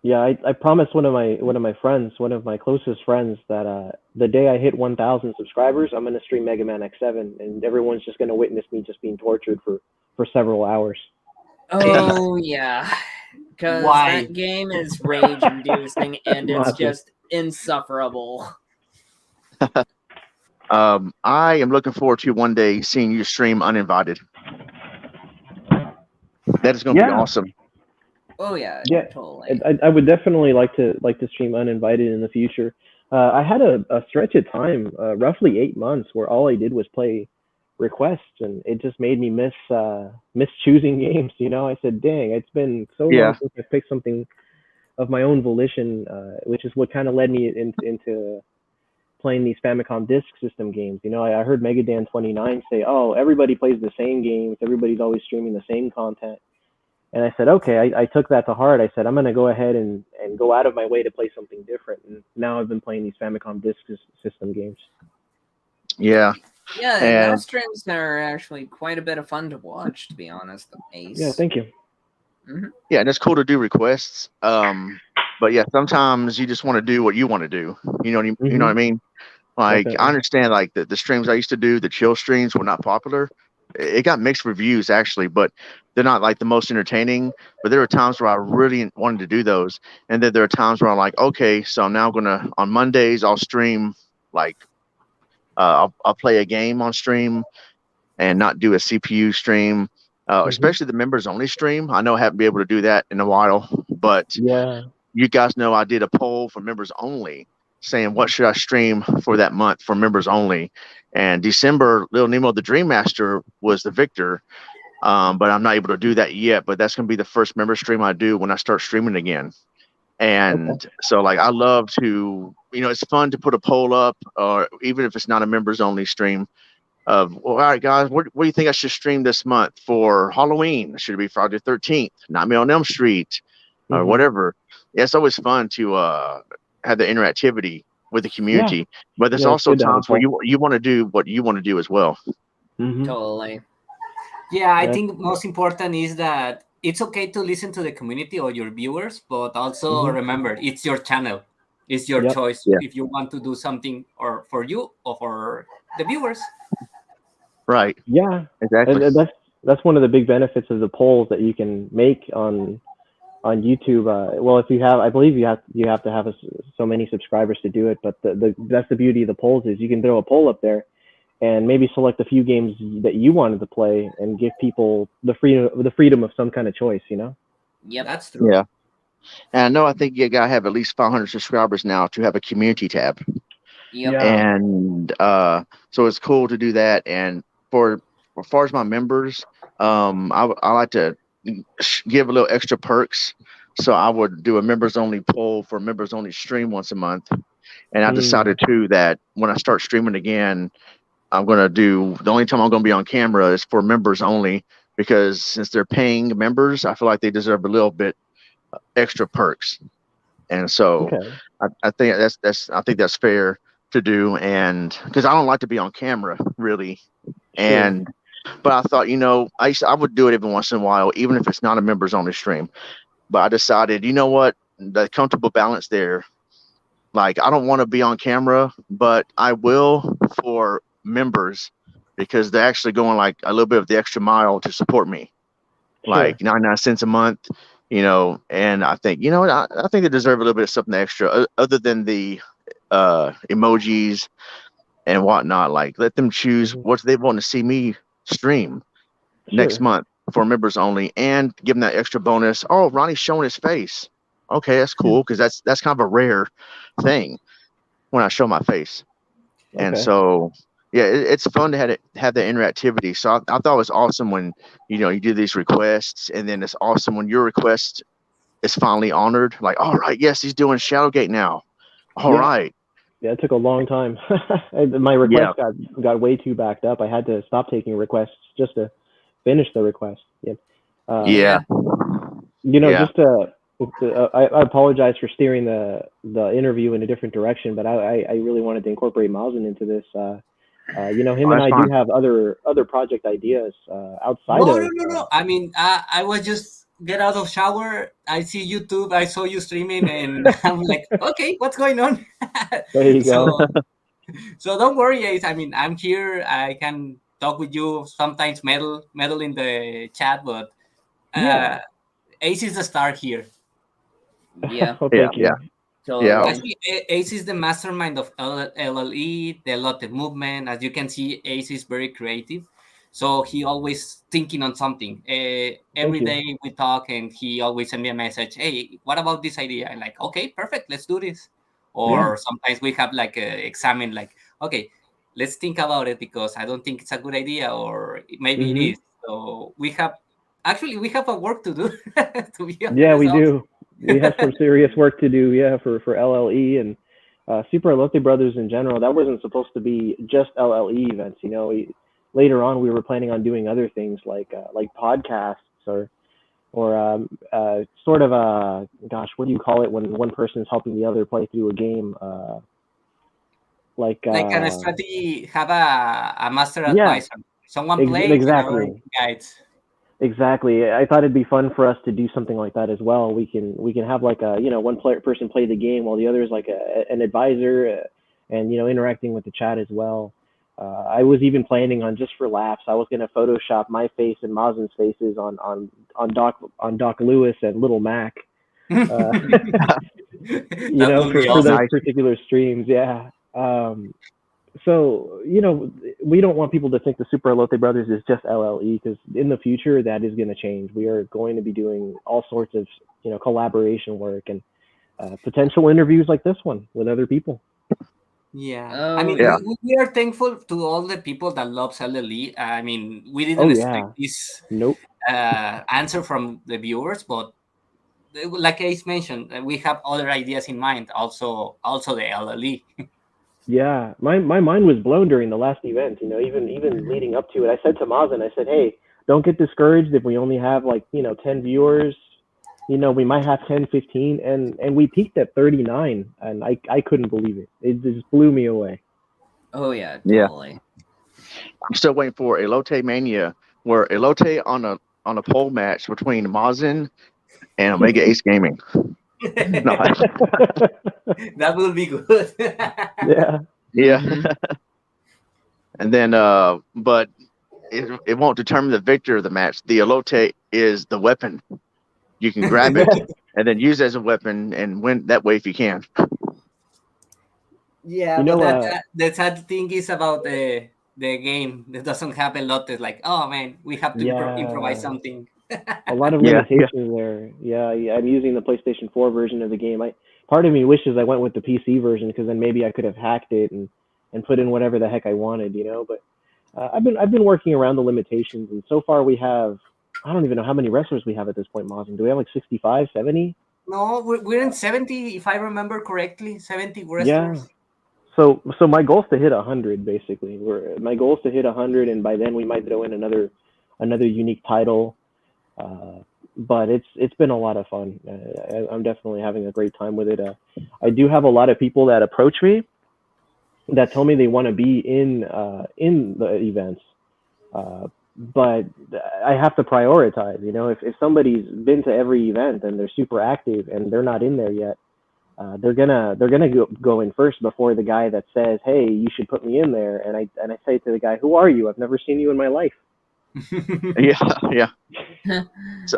Yeah, I promised one of my friends, one of my closest friends, that the day I hit 1,000 subscribers, I'm gonna stream Mega Man X7, and everyone's just gonna witness me just being tortured for several hours. Oh yeah, because that game is rage-inducing and it's just insufferable. I am looking forward to one day seeing you stream uninvited. That is going to be awesome. Oh yeah, totally. I would definitely like to stream uninvited in the future. I had a stretch of time, roughly 8 months, where all I did was play requests, and it just made me miss choosing games. I said, "Dang, it's been so long since I picked something of my own volition," which is what kind of led me into playing these Famicom Disk System games. I heard Megadan29 say, "Oh, everybody plays the same games. Everybody's always streaming the same content." And I said, okay, I took that to heart. I said, I'm going to go ahead and go out of my way to play something different. And now I've been playing these Famicom Disk System games. Yeah. Yeah, and those streams are actually quite a bit of fun to watch, to be honest, Ace. Yeah, thank you. Yeah, and it's cool to do requests. But yeah, sometimes you just want to do what you want to do. You know what I mean? Like, definitely. I understand, like, the streams I used to do, the chill streams were not popular. It got mixed reviews, actually, but they're not, like, the most entertaining. But there were times where I really wanted to do those. And then there are times where I'm like, okay, so I'm now going to, on Mondays, I'll stream, like, I'll play a game on stream and not do a CPU stream, especially the members-only stream. I know I haven't been able to do that in a while, but you guys know I did a poll for members only, saying what should I stream for that month for members only. And December, Little Nemo the Dream Master was the victor. But I'm not able to do that yet. But that's going to be the first member stream I do when I start streaming again. And so, like, I love to, it's fun to put a poll up, or even if it's not a members only stream, of, well, all right, guys, what do you think I should stream this month for Halloween? Should it be Friday the 13th, Nightmare on Elm Street, or whatever? Yeah, it's always fun to have the interactivity with the community. But there's also times where you want to do what you want to do as well. Totally. Yeah, I think most important is that it's okay to listen to the community or your viewers, but also remember, it's your channel. It's your choice if you want to do something or for you or for the viewers. Right. Yeah, exactly. And that's one of the big benefits of the polls that you can make on YouTube. Well, if you have, I believe you have to have so many subscribers to do it. But that's the beauty of the polls, is you can throw a poll up there and maybe select a few games that you wanted to play and give people the freedom of some kind of choice. Yeah, that's true. Yeah. And I think you gotta have at least 500 subscribers now to have a community tab. Yep. And so it's cool to do that. And as far as my members, I like to give a little extra perks. So I would do a members only poll for members only stream once a month. And I decided too that when I start streaming again, I'm going to do, the only time I'm going to be on camera is for members only, because since they're paying members, I feel like they deserve a little bit extra perks. And so I think that's fair to do. And because I don't like to be on camera really. But I thought, I would do it every once in a while, even if it's not a members only stream. But I decided, the comfortable balance there, like, I don't want to be on camera, but I will for members, because they're actually going like a little bit of the extra mile to support me, like 99 cents a month, and I think, I think they deserve a little bit of something extra other than the emojis and whatnot. Like, let them choose what they want to see me stream next month for members only, and give them that extra bonus. Oh, Ronnie's showing his face. Okay, that's cool, because that's kind of a rare thing when I show my face. And so, yeah, it's fun to have the interactivity. So I thought it was awesome when, you do these requests, and then it's awesome when your request is finally honored. Like, all right, yes, he's doing Shadowgate now. All right. Yeah, it took a long time. My request got way too backed up. I had to stop taking requests just to finish the request. Just I apologize for steering the interview in a different direction, but I really wanted to incorporate Malzahn into this. Him and I do have other project ideas outside of. No. I mean, I was just get out of shower. I see YouTube. I saw you streaming, and I'm like, okay, what's going on? There you go. So don't worry, Ace. I mean, I'm here. I can talk with you. Sometimes meddle in the chat, but Ace is the star here. Yeah. Thank you. So actually, Ace is the mastermind of LLE, the Lotte movement. As you can see, Ace is very creative. So he always thinking on something. Every day we talk, and he always send me a message. Hey, what about this idea? I'm like, okay, perfect. Let's do this. Or sometimes we have like an examine, like, okay, let's think about it, because I don't think it's a good idea, or maybe it is. So we have a work to do. To be honest. Yeah, we do. We have some serious work to do. Yeah, for LLE and Super Lotte Brothers in general. That wasn't supposed to be just LLE events. Later on we were planning on doing other things like podcasts or sort of a, what do you call it when one person is helping the other play through a game? Like a strategy, have a master advisor. Someone play exactly. Guides. Exactly. I thought it'd be fun for us to do something like that as well. We can have like a one person play the game while the other is like an advisor, and interacting with the chat as well. I was even planning on, just for laughs, I was gonna Photoshop my face and Mazahn's faces on Doc Lewis and Little Mac. For those particular streams, So, we don't want people to think the Super Lotte Brothers is just LLE, because in the future that is going to change. We are going to be doing all sorts of, collaboration work, and potential interviews like this one with other people. Yeah, I mean, Yeah. we are thankful to all the people that loves LLE. I mean, we didn't Oh expect yeah. this Nope. answer from the viewers, but like Ace mentioned, we have other ideas in mind. Also the LLE. Yeah, my mind was blown during the last event. You know, even leading up to it, I said to Mazen, I said, "Hey, don't get discouraged if we only have like 10 viewers. You know, we might have 10, 15, and we peaked at 39, and I couldn't believe it. It just blew me away. Oh yeah, Yeah. totally. I'm still waiting for Elote Mania, where Elote on a pole match between Mazin and Omega Ace Gaming. No, That will be good. Yeah. yeah. Mhm. And then, but it won't determine the victor of the match. The Elote is the weapon. You can grab it Yeah. and then use it as a weapon and win that way if you can. Yeah, You but know, the sad thing is about the game. It doesn't have a lot. It's like, oh man, we have to improvise yeah, something. a lot of Yeah, yeah. limitations there. Yeah, I'm using the PlayStation 4 version of the game. Part of me wishes I went with the PC version because then maybe I could have hacked it and put in whatever the heck I wanted, But I've been working around the limitations, and so far we have, I don't even know how many wrestlers we have at this point, Mazin. Do we have like 65, 70? No, we're in 70, if I remember correctly, 70 Yeah. wrestlers. So my goal is to hit 100 basically. My goal is to hit 100, and by then we might throw in another unique title. But it's been a lot of fun. I'm definitely having a great time with it. I do have a lot of people that approach me that tell me they want to be in the events. But I have to prioritize. If somebody's been to every event and they're super active and they're not in there yet, they're gonna go in first before the guy that says, "Hey, you should put me in there." And I say to the guy, "Who are you? I've never seen you in my life." Yeah, yeah.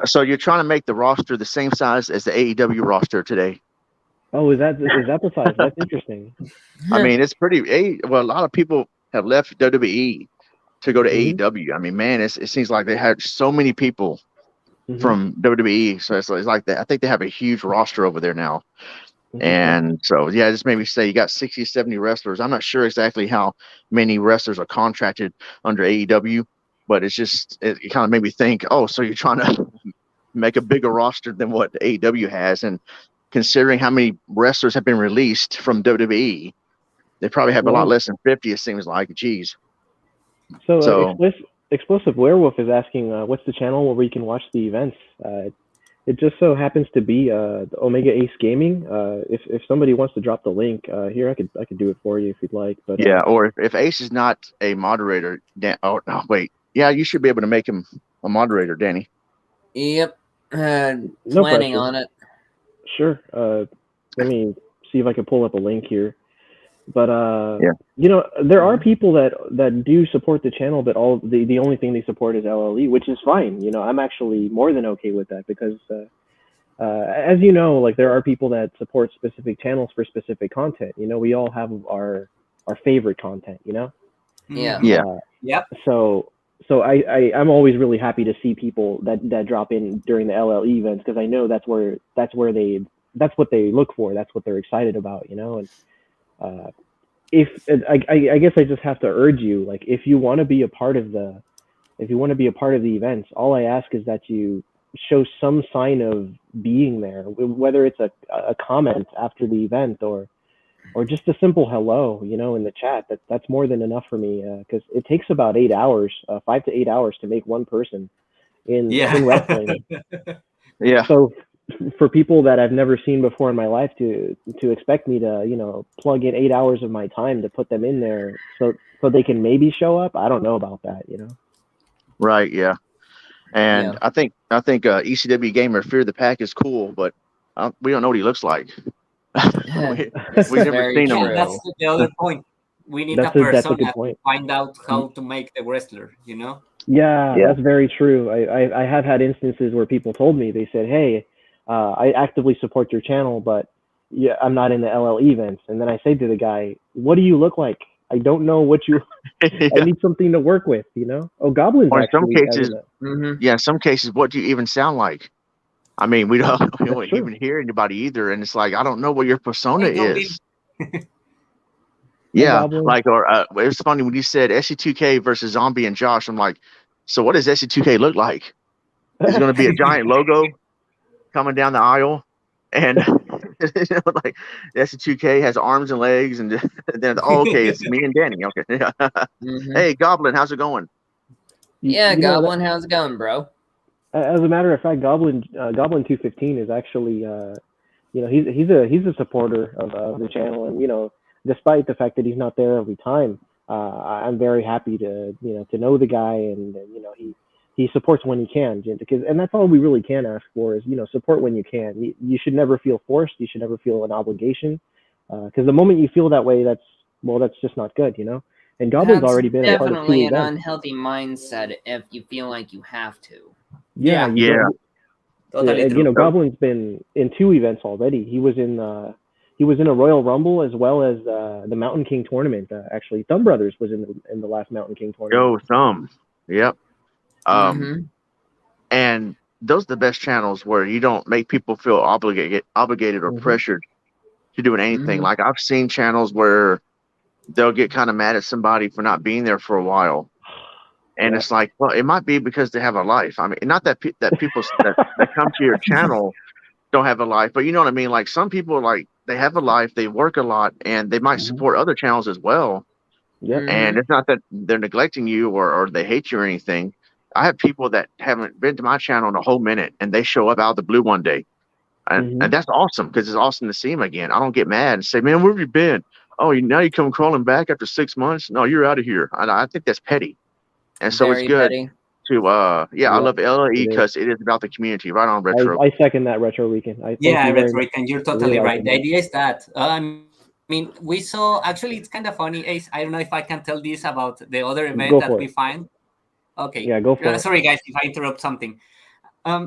So you're trying to make the roster the same size as the AEW roster today. Oh, is that the size? That's interesting. I mean, it's pretty. Well, a lot of people have left WWE to go to Mhm. AEW. I mean, man, it seems like they had so many people Mhm. from WWE. So it's like that. I think they have a huge roster over there now. Interesting. And so, yeah, it just made me say you got 60, 70 wrestlers. I'm not sure exactly how many wrestlers are contracted under AEW, but it kind of made me think, oh, so you're trying to make a bigger roster than what AEW has. And considering how many wrestlers have been released from WWE, they probably have a lot Well, less than 50, it seems like. Geez. so So, Explosive Werewolf is asking, what's the channel where you can watch the events? It just so happens to be the Omega Ace Gaming. If somebody wants to drop the link here, I could do it for you if you'd like. But yeah, or if Ace is not a moderator, oh, no, wait. Yeah, you should be able to make him a moderator, Danny. Yep. no Planning pressure. on it. Sure. Let me see if I can pull up a link here. But Yeah. there are people that do support the channel, but the only thing they support is LLE, which is fine. I'm actually more than okay with that because as you know, like there are people that support specific channels for specific content. We all have our favorite content. Yeah. Yeah. Yep. So I'm always really happy to see people that drop in during the LLE events because I know that's what they look for. That's what they're excited about. And if I guess I just have to urge you, like if you want to be a part of the events, all I ask is that you show some sign of being there, whether it's a comment after the event or just a simple hello, in the chat. That's more than enough for me because it takes about 8 hours, 5 to 8 hours to make one person in wrestling. Yeah. So for people that I've never seen before in my life to expect me to plug in 8 hours of my time to put them in there so they can maybe show up, I don't know about that. Right. Yeah. And Yeah. I think ECW Gamer Fear the Pack is cool, but we don't know what he looks like. we, This we've is never very seen him. Yeah, true. that's the other point. We need a That's a persona good to point. find out how to make the wrestler, Yeah, Yeah. that's very true. I have had instances where people told me, they said, "Hey, I actively support your channel, but yeah, I'm not in the LL events." And then I say to the guy, "What do you look like? I don't know what you. I Yeah. need something to work with." Oh, Goblin's Or in some actually cases, added Mm-hmm. yeah, in some cases, what do you even sound like? I mean, we don't That's true. even hear anybody either, and it's like I don't know what your persona Hey, Goblin. is. Hey, Yeah, Goblin. like or it was funny when you said SC2K versus Zombie and Josh. I'm like, so what does SC2K look like? Is it going to be a giant logo coming down the aisle? And like SC2K has arms and legs, and then okay, it's me and Danny. Okay, hey Goblin, how's it going? Yeah, You know, Goblin, how's it going, bro? as a matter of fact, Goblin 215 is actually he's a supporter of the channel, and despite the fact that he's not there every time, I'm very happy to to know the guy, and he supports when he can, because and that's all we really can ask for is support when you can. You should never feel forced. You should never feel an obligation, because the moment you feel that way, that's just not good, And Goblin's That's already been a part of 2 definitely an events. unhealthy mindset if you feel like you have to. Yeah, you Yeah. don't. Totally And true. Goblin's been in 2 events already. He was in a Royal Rumble as well as the Mountain King tournament. Actually, Thumb Brothers was in the last Mountain King tournament. Go Thumb. Yep. Mm-hmm. And those are the best channels where you don't make people feel obligated or Mhm. pressured to doing anything. Mhm. Like I've seen channels where they'll get kind of mad at somebody for not being there for a while. And Yeah. it's like, well, it might be because they have a life. I mean, not that that people that come to your channel don't have a life, but you know what I mean? Like some people, like they have a life, they work a lot, and they might Mhm. support other channels as well. Yep. And it's not that they're neglecting you or they hate you or anything. I have people that haven't been to my channel in a whole minute, and they show up out of the blue one day, and Mhm. that's awesome because it's awesome to see them again. I don't get mad and say, "Man, where have you been? Oh, now you come crawling back after 6 months? No, you're out of here." I think that's petty, and so it's Very good petty. to I Yep. love LLE It is. because it is about the community. Right on, Retro. I second that, Retro Weekend. I thank Yeah, you very much Rhetoric, and you're for totally right. realizing The that. idea is that I mean, we saw actually it's kind of funny, Ace. I don't know if I can tell this about the other event Go that for we it. find. Okay, Yeah, go for it. sorry guys if I interrupt something.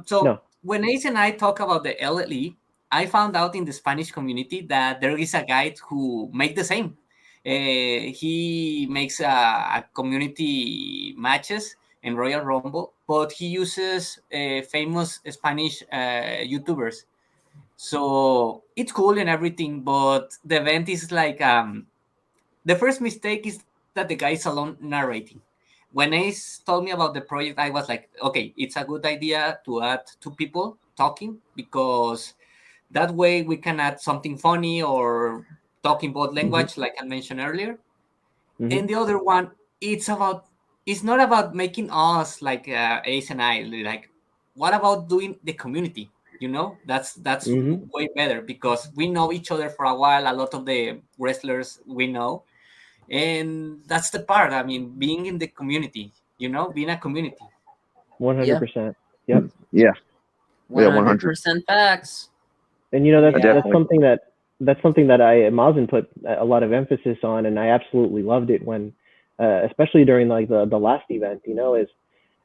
So No. when Ace and I talk about the LLE, I found out in the Spanish community that there is a guy who make the same. He makes a community matches in Royal Rumble, but he uses famous Spanish YouTubers. So it's cool and everything, but the event is like the first mistake is that the guy is alone narrating. When Ace told me about the project, I was like, okay, it's a good idea to add 2 people talking because that way we can add something funny or talking both Mhm. language, like I mentioned earlier. Mhm. And the other one, it's not about making us like Ace and I like. What about doing the community? That's Mhm. way better because we know each other for a while. A lot of the wrestlers we know, and that's the part. I mean, being in the community, being a community. 100%. Yep. Yeah, yeah, 100. 100% facts. And that's Definitely. something that I Mazen put a lot of emphasis on, and I absolutely loved it when, especially during like the last event. Is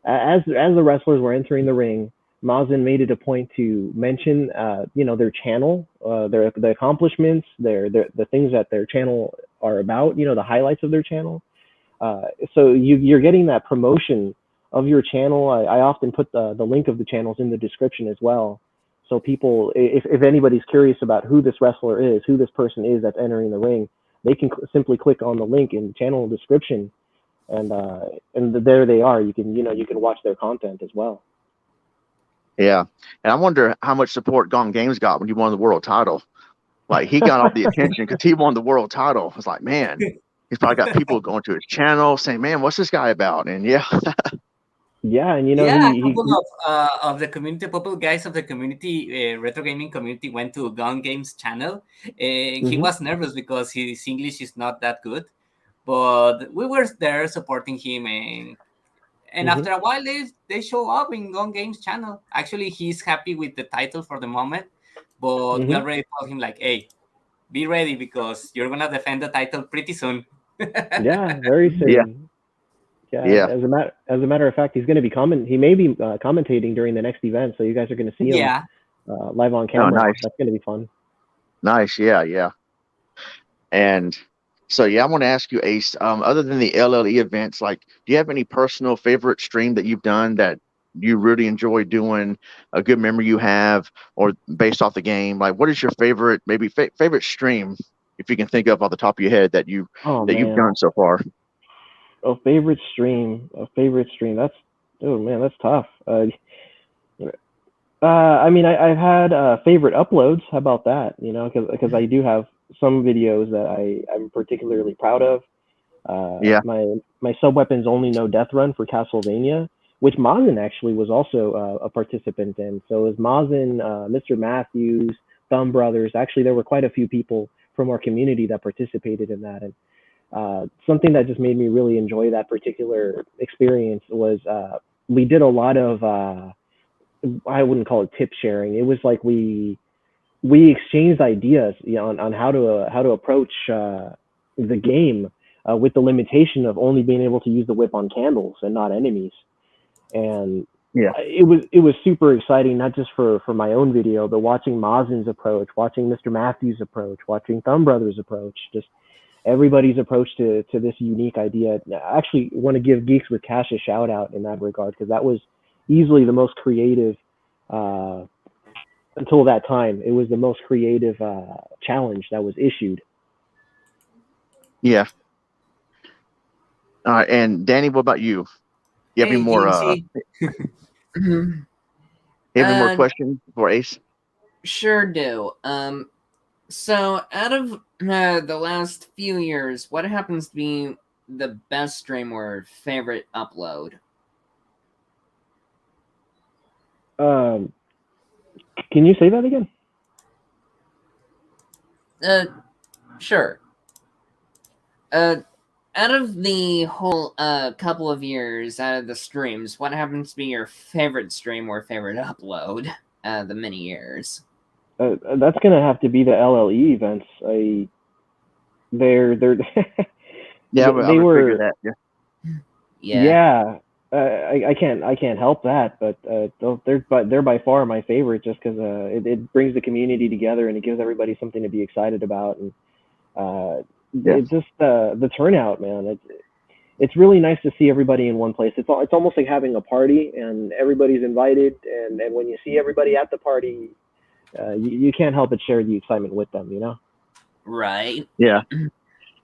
as the wrestlers were entering the ring, Mazen made it a point to mention their channel, the accomplishments, the things that their channel are about. The highlights of their channel. So you're getting that promotion of your channel. I often put the link of the channels in the description as well. So people, if anybody's curious about who this wrestler is, who this person is that's entering the ring, they can simply click on the link in the channel description, and there they are. You can watch their content as well. Yeah, and I wonder how much support Gone Games got when he won the world title. Like he got all the attention because he won the world title. I was like, man, he's probably got people going to his channel saying, "Man, what's this guy about?" And yeah, Yeah, and Yeah, a he couple of the community, couple guys of the community, retro gaming community, went to Gun Games channel, and he mhm, was nervous because his English is not that good. But we were there supporting him, and mhm, after a while, they show up in Gun Games channel. Actually, he's happy with the title for the moment, but we mhm. already told him like, hey, be ready because you're gonna defend the title pretty soon. Yeah, very yeah, soon. Yeah, yeah. as a matter of fact, he's going to be He may be commentating during the next event, so you guys are going to see him Yeah. live on Oh, camera. nice, That's going to be fun. nice. Yeah, yeah. And so yeah, I want to ask you, Ace. Other than the LLE events, like, do you have any personal favorite stream that you've done that you really enjoy doing, a good memory you have, or based off the game? Like, what is your favorite, maybe favorite stream, if you can think of off the top of your head that you've man. done so far? A favorite stream. That's, oh man, that's tough. I mean, I've had favorite uploads. How about that? You know, because I do have some videos that I'm particularly proud of. Yeah. My sub weapons only know death run for Castlevania, which Mazin actually was also a participant in. So it was Mazin, Mr. Matthews, Thumb Brothers. Actually, there were quite a few people from our community that participated in that. And something that just made me really enjoy that particular experience was we did a lot of I wouldn't call it tip sharing. It was like we exchanged ideas, you know, on how to approach the game with the limitation of only being able to use the whip on candles and not enemies. And Yeah. it was super exciting, not just for my own video, but watching Mazin's approach, watching Mr. Matthews' approach, watching Thumb Brothers' approach, just everybody's approach to this unique idea. I actually want to give Geeks with Cash a shout out in that regard, because that was easily the most creative until that time. It was the most creative challenge that was issued. Yeah. All right. And Danny, what about you? You have any Hey, more questions for Ace? Sure do. So out of the last few years, what happens to be the best stream or favorite upload? Can you say that again? Sure. Out of the whole couple of years, out of the streams, what happens to be your favorite stream or favorite upload the many years? That's gonna have to be the LLE events. They're Yeah, they were that. Yeah. I can't help that, but they're by far my favorite, just because it brings the community together and it gives everybody something to be excited about. And it's just the turnout, man. It's really nice to see everybody in one place. It's almost like having a party and everybody's invited, and when you see everybody at the party, you can't help but share the excitement with them, you know? Right. Yeah.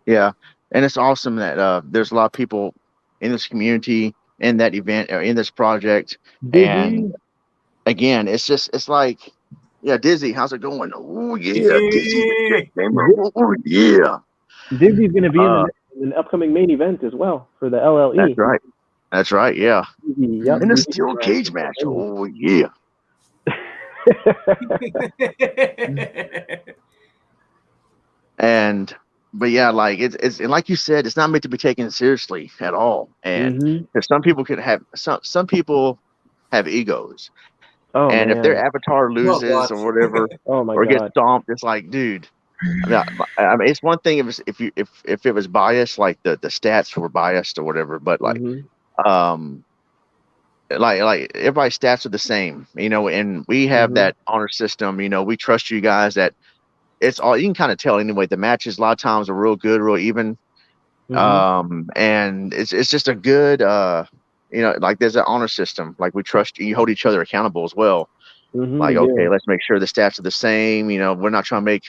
Yeah. And it's awesome that there's a lot of people in this community, in that event, or in this project. And again, it's like, yeah, Dizzy, how's it going? Oh yeah, Dizzy the Jet Gamer. Oh yeah. Dizzy's gonna be in the upcoming main event as well for the LLE. That's right. That's right. Yeah. Yep. In the steel cage match. Oh yeah. But yeah, like it's and like you said, it's not meant to be taken seriously at all. And some people can have some people have egos. Oh, and man. if their avatar loses or whatever, or gets stomped, it's like, dude. I mean, it's one thing if it was biased, like the stats were biased or whatever, but like like everybody's stats are the same, you know, and we have that honor system, you know, we trust you guys. That it's all, you can kind of tell anyway. The matches a lot of times are real good, real even. And it's just a good you know, like there's an honor system, like we trust you, hold each other accountable as well. Like, okay, let's make sure the stats are the same, you know, we're not trying to make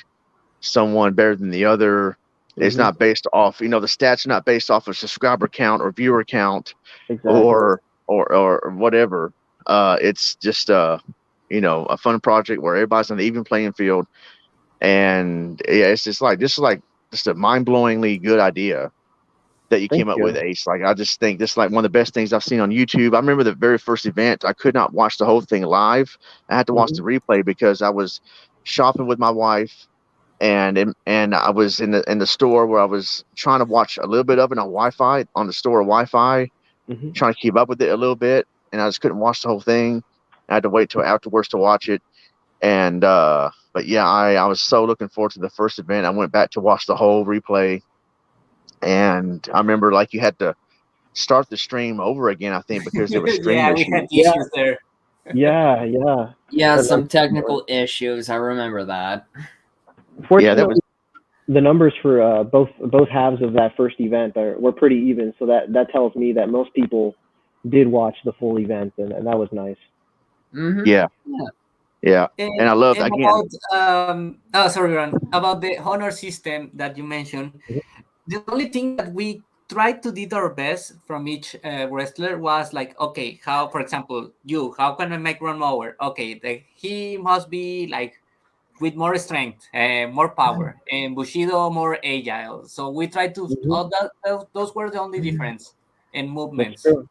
someone better than the other. It's not based off, you know, the stats are not based off of subscriber count or viewer count or whatever. It's just you know, a fun project where everybody's on the even playing field. And yeah, it's just like, this is like just a mind-blowingly good idea that you came up with, Ace. Like, I just think this is like one of the best things I've seen on YouTube. I remember the very first event, I could not watch the whole thing live. I had to watch the replay because I was shopping with my wife, and I was in the store where I was trying to watch a little bit of it on Wi-Fi, on the store Wi-Fi, trying to keep up with it a little bit, and I just couldn't watch the whole thing. I had to wait till afterwards to watch it. And but yeah, I was so looking forward to the first event. I went back to watch the whole replay, and I remember, like, you had to start the stream over again, I think, because there was stream issues. We had issues there. Yeah, some technical issues. I remember that. Fortunately, that was the numbers for both halves of that first event were pretty even. So that tells me that most people did watch the full event, and that was nice. Mm-hmm. Yeah. Yeah. And I love And again. about sorry, Ron, about the honor system that you mentioned. The only thing that we tried to did our best from each wrestler was like, okay, how, for example, how can I make Ron Mower? Okay, he must be like with more strength, more power, and Bushido more agile. So we tried to all those were the only difference in That's movements. true.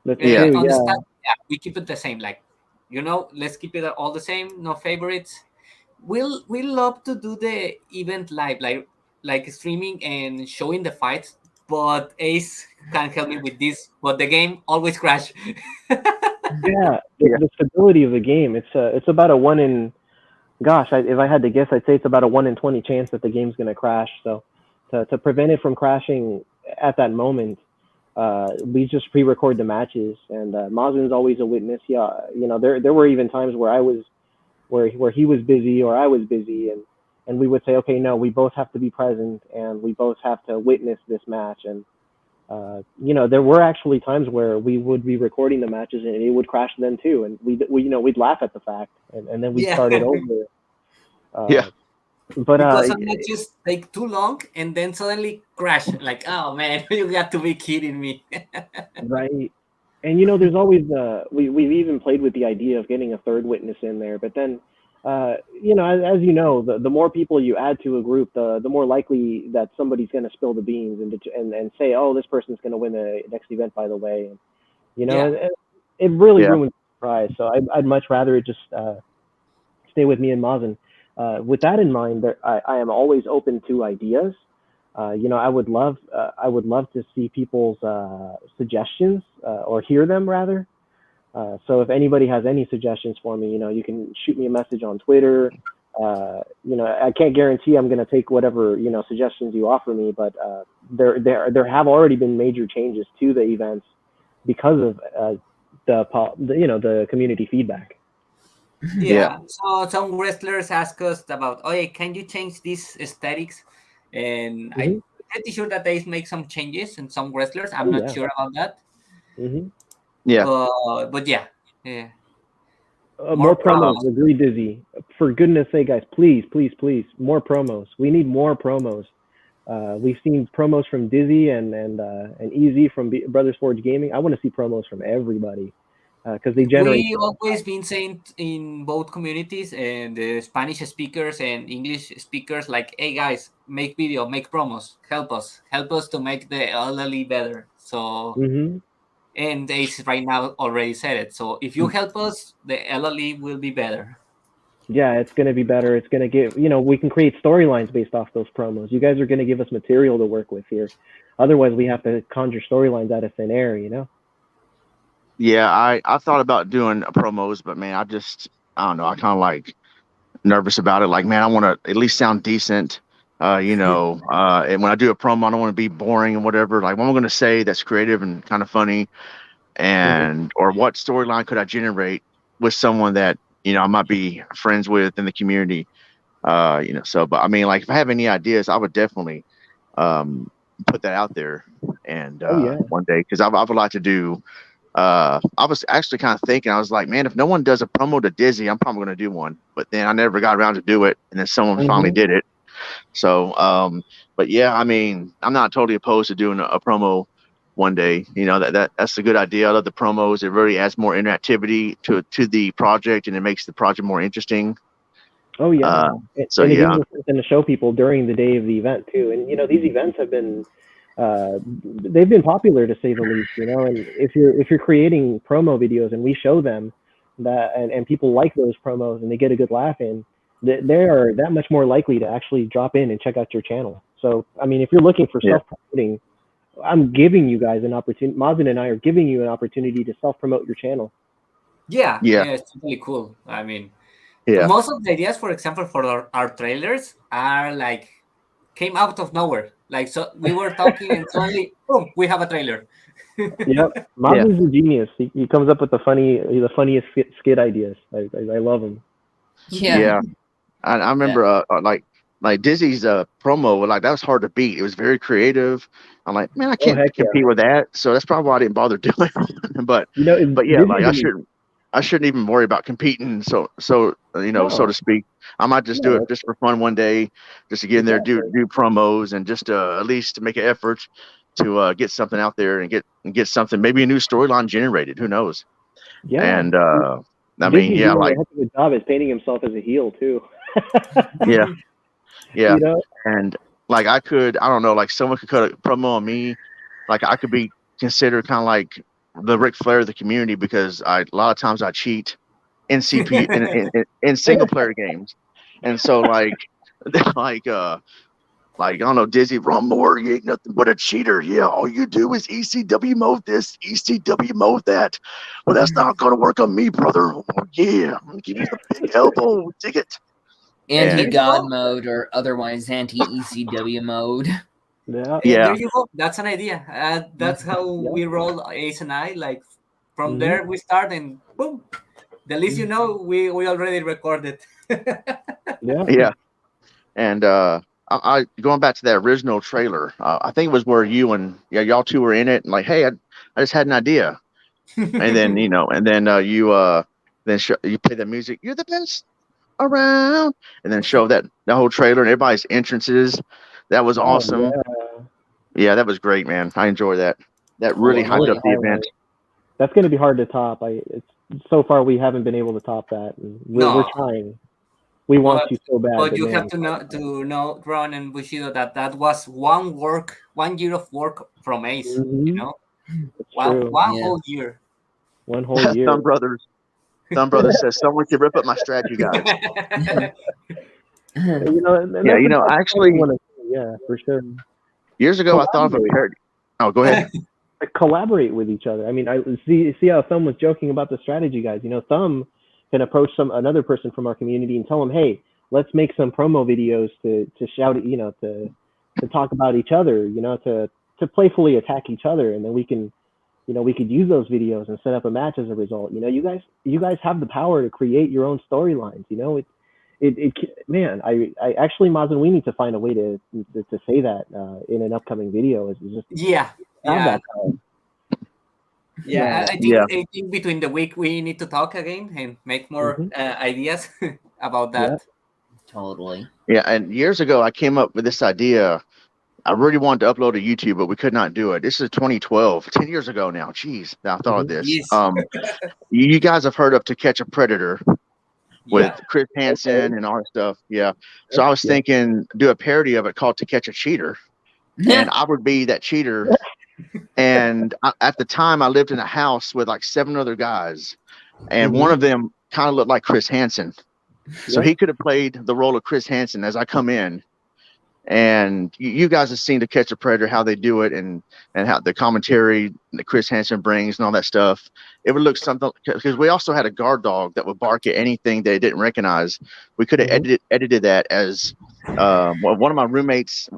That's true. On the Yeah. stat, we keep it the same. Like, let's keep it all the same. No favorites. We love to do the event live, like streaming and showing the fights. But Ace can't help me with this. But the game always crash. Yeah, Yeah. the stability of the game. It's about a one in. Gosh, if I had to guess, I'd say it's about a 1 in 20 chance that the game's gonna crash. So, to prevent it from crashing at that moment, we just pre-record the matches, and Mazin's always a witness. Yeah, there were even times where I was where he was busy or I was busy, and we would say, okay, no, we both have to be present and we both have to witness this match. And there were actually times where we would be recording the matches and it would crash then too, and we'd laugh at the fact, and then we'd Yeah. start it over. Yeah. But Because some matches take too long and then suddenly crash. Like, oh man, you got to be kidding me. right. And there's always we've even played with the idea of getting a third witness in there, but then as you know, the more people you add to a group, the more likely that somebody's going to spill the beans and say, oh, this person's going to win the next event, by the way. And, it really Yeah. ruins the surprise. So I'd much rather it just stay with me and Mazen. With that in mind, I am always open to ideas. I would love to see people's suggestions or hear them rather. So if anybody has any suggestions for me, you can shoot me a message on Twitter. I can't guarantee I'm going to take whatever suggestions you offer me, but there have already been major changes to the events because of the community feedback. Yeah. So some wrestlers ask us about, oh yeah, can you change these aesthetics? And I'm pretty sure that they make some changes in some wrestlers. I'm not sure about that. Yeah. But yeah. More promos. Agree, Dizzy. For goodness sake, guys, please, more promos. We need more promos. We've seen promos from Dizzy and Easy from Brothers Forge Gaming. I want to see promos from everybody because they generate. We always been saying in both communities and the Spanish speakers and English speakers, like, hey guys, make video, make promos, help us to make the LLE better. So. And Ace right now already said it. So if you help us, the LLE will be better. Yeah, it's going to be better. It's going to give, we can create storylines based off those promos. You guys are going to give us material to work with here. Otherwise, we have to conjure storylines out of thin air, Yeah, I thought about doing promos, but man, I don't know. I kind of like nervous about it. Like, man, I want to at least sound decent. And when I do a promo, I don't want to be boring and whatever. Like, what am I going to say that's creative and kind of funny? And or what storyline could I generate with someone that I might be friends with in the community? But I mean, like, if I have any ideas, I would definitely put that out there. And one day, because I would like to do. I was actually kind of thinking, I was like, man, if no one does a promo to Dizzy, I'm probably going to do one. But then I never got around to do it, and then someone finally did it. So, but yeah, I mean, I'm not totally opposed to doing a promo one day. That's a good idea. I love the promos. It really adds more interactivity to the project, and it makes the project more interesting. Oh yeah. It gives us something to show people during the day of the event too. And these events have been they've been popular to say the least, and if you're creating promo videos and we show them that and people like those promos and they get a good laugh in, they are that much more likely to actually drop in and check out your channel. So I mean, if you're looking for self-promoting, I'm giving you guys an opportunity. Mazen and I are giving you an opportunity to self-promote your channel. Yeah, it's really cool. I mean, most of the ideas, for example, for our trailers are like came out of nowhere. Like, so we were talking and suddenly, boom, we have a trailer. Yep, Mazen's a genius. He comes up with the funniest skit ideas. I love him. Yeah. I remember like like Dizzy's promo, like that was hard to beat. It was very creative. I'm like, man, I can't heck yeah. compete with that. So that's probably why I didn't bother doing it. but You know, but yeah, like Disney I shouldn't even worry about competing. So so so no, to speak. I might just do no, it just for fun one day, just to get in there, do exactly. promos, and just at least to make an effort to get something out there and get something, maybe a new storyline generated. Who knows? Yeah, And I mean, Disney's yeah, doing a like heck of a job at painting himself as a heel too. yeah, yeah, You know, and like I don't know, like someone could cut a promo on me, like I could be considered kind of like the Ric Flair of the community because a lot of times I cheat in CP in single player games, and so like like like I don't know, Dizzy Ron Moore, you ain't nothing but a cheater. Yeah, all you do is ECW mode this, ECW mode that. Well, that's not gonna work on me, brother. Oh, yeah, I'm gonna give you the big elbow. Dig it. Anti-God mode or otherwise anti-ECW mode. yeah, Yeah. There you go. That's an idea. That's how we roll, Ace and I. Like from there we start, and boom. The least you know, we already recorded. Yeah. And I going back to that original trailer. I think it was where you and y'all two were in it, and like, hey, I just had an idea, and then and then you you play the music. You're the best around, and then show that the whole trailer and everybody's entrances. That was awesome. Yeah, that was great, man. I enjoy that. That really hyped up the event. That's going to be hard to top. It's so far we haven't been able to top that. And we're trying. We want to so bad. But you have to know, Ron and Bushido, that was one year of work from Ace. You know, one whole year. One whole year. Thumb Brothers says someone could rip up my strategy guys. Actually, yeah, for sure. Years ago, I thought of a parody. Oh, go ahead. Collaborate with each other. I mean, I see how Thumb was joking about the strategy guys. Thumb can approach another person from our community and tell them, hey, let's make some promo videos to shout, to talk about each other, to playfully attack each other, and then we can, we could use those videos and set up a match as a result. You guys have the power to create your own storylines. Man, I actually, Mazen, we need to find a way to say that in an upcoming video. Is just I think between the week we need to talk again and make more ideas about that. Yeah. Totally. Yeah, and years ago I came up with this idea. I really wanted to upload to YouTube, but we could not do it. This is 2012, 10 years ago now. Jeez, I thought of this. Yes. You guys have heard of To Catch a Predator with Chris Hansen and all that stuff. Yeah. So I was thinking do a parody of it called To Catch a Cheater. And I would be that cheater. And at the time I lived in a house with like 7 other guys. And one of them kind of looked like Chris Hansen. So he could have played the role of Chris Hansen as I come in. And you guys have seen To Catch a Predator, how they do it, and how the commentary that Chris Hansen brings and all that stuff. It would look something, because we also had a guard dog that would bark at anything they didn't recognize. We could have edited that as one of my roommates'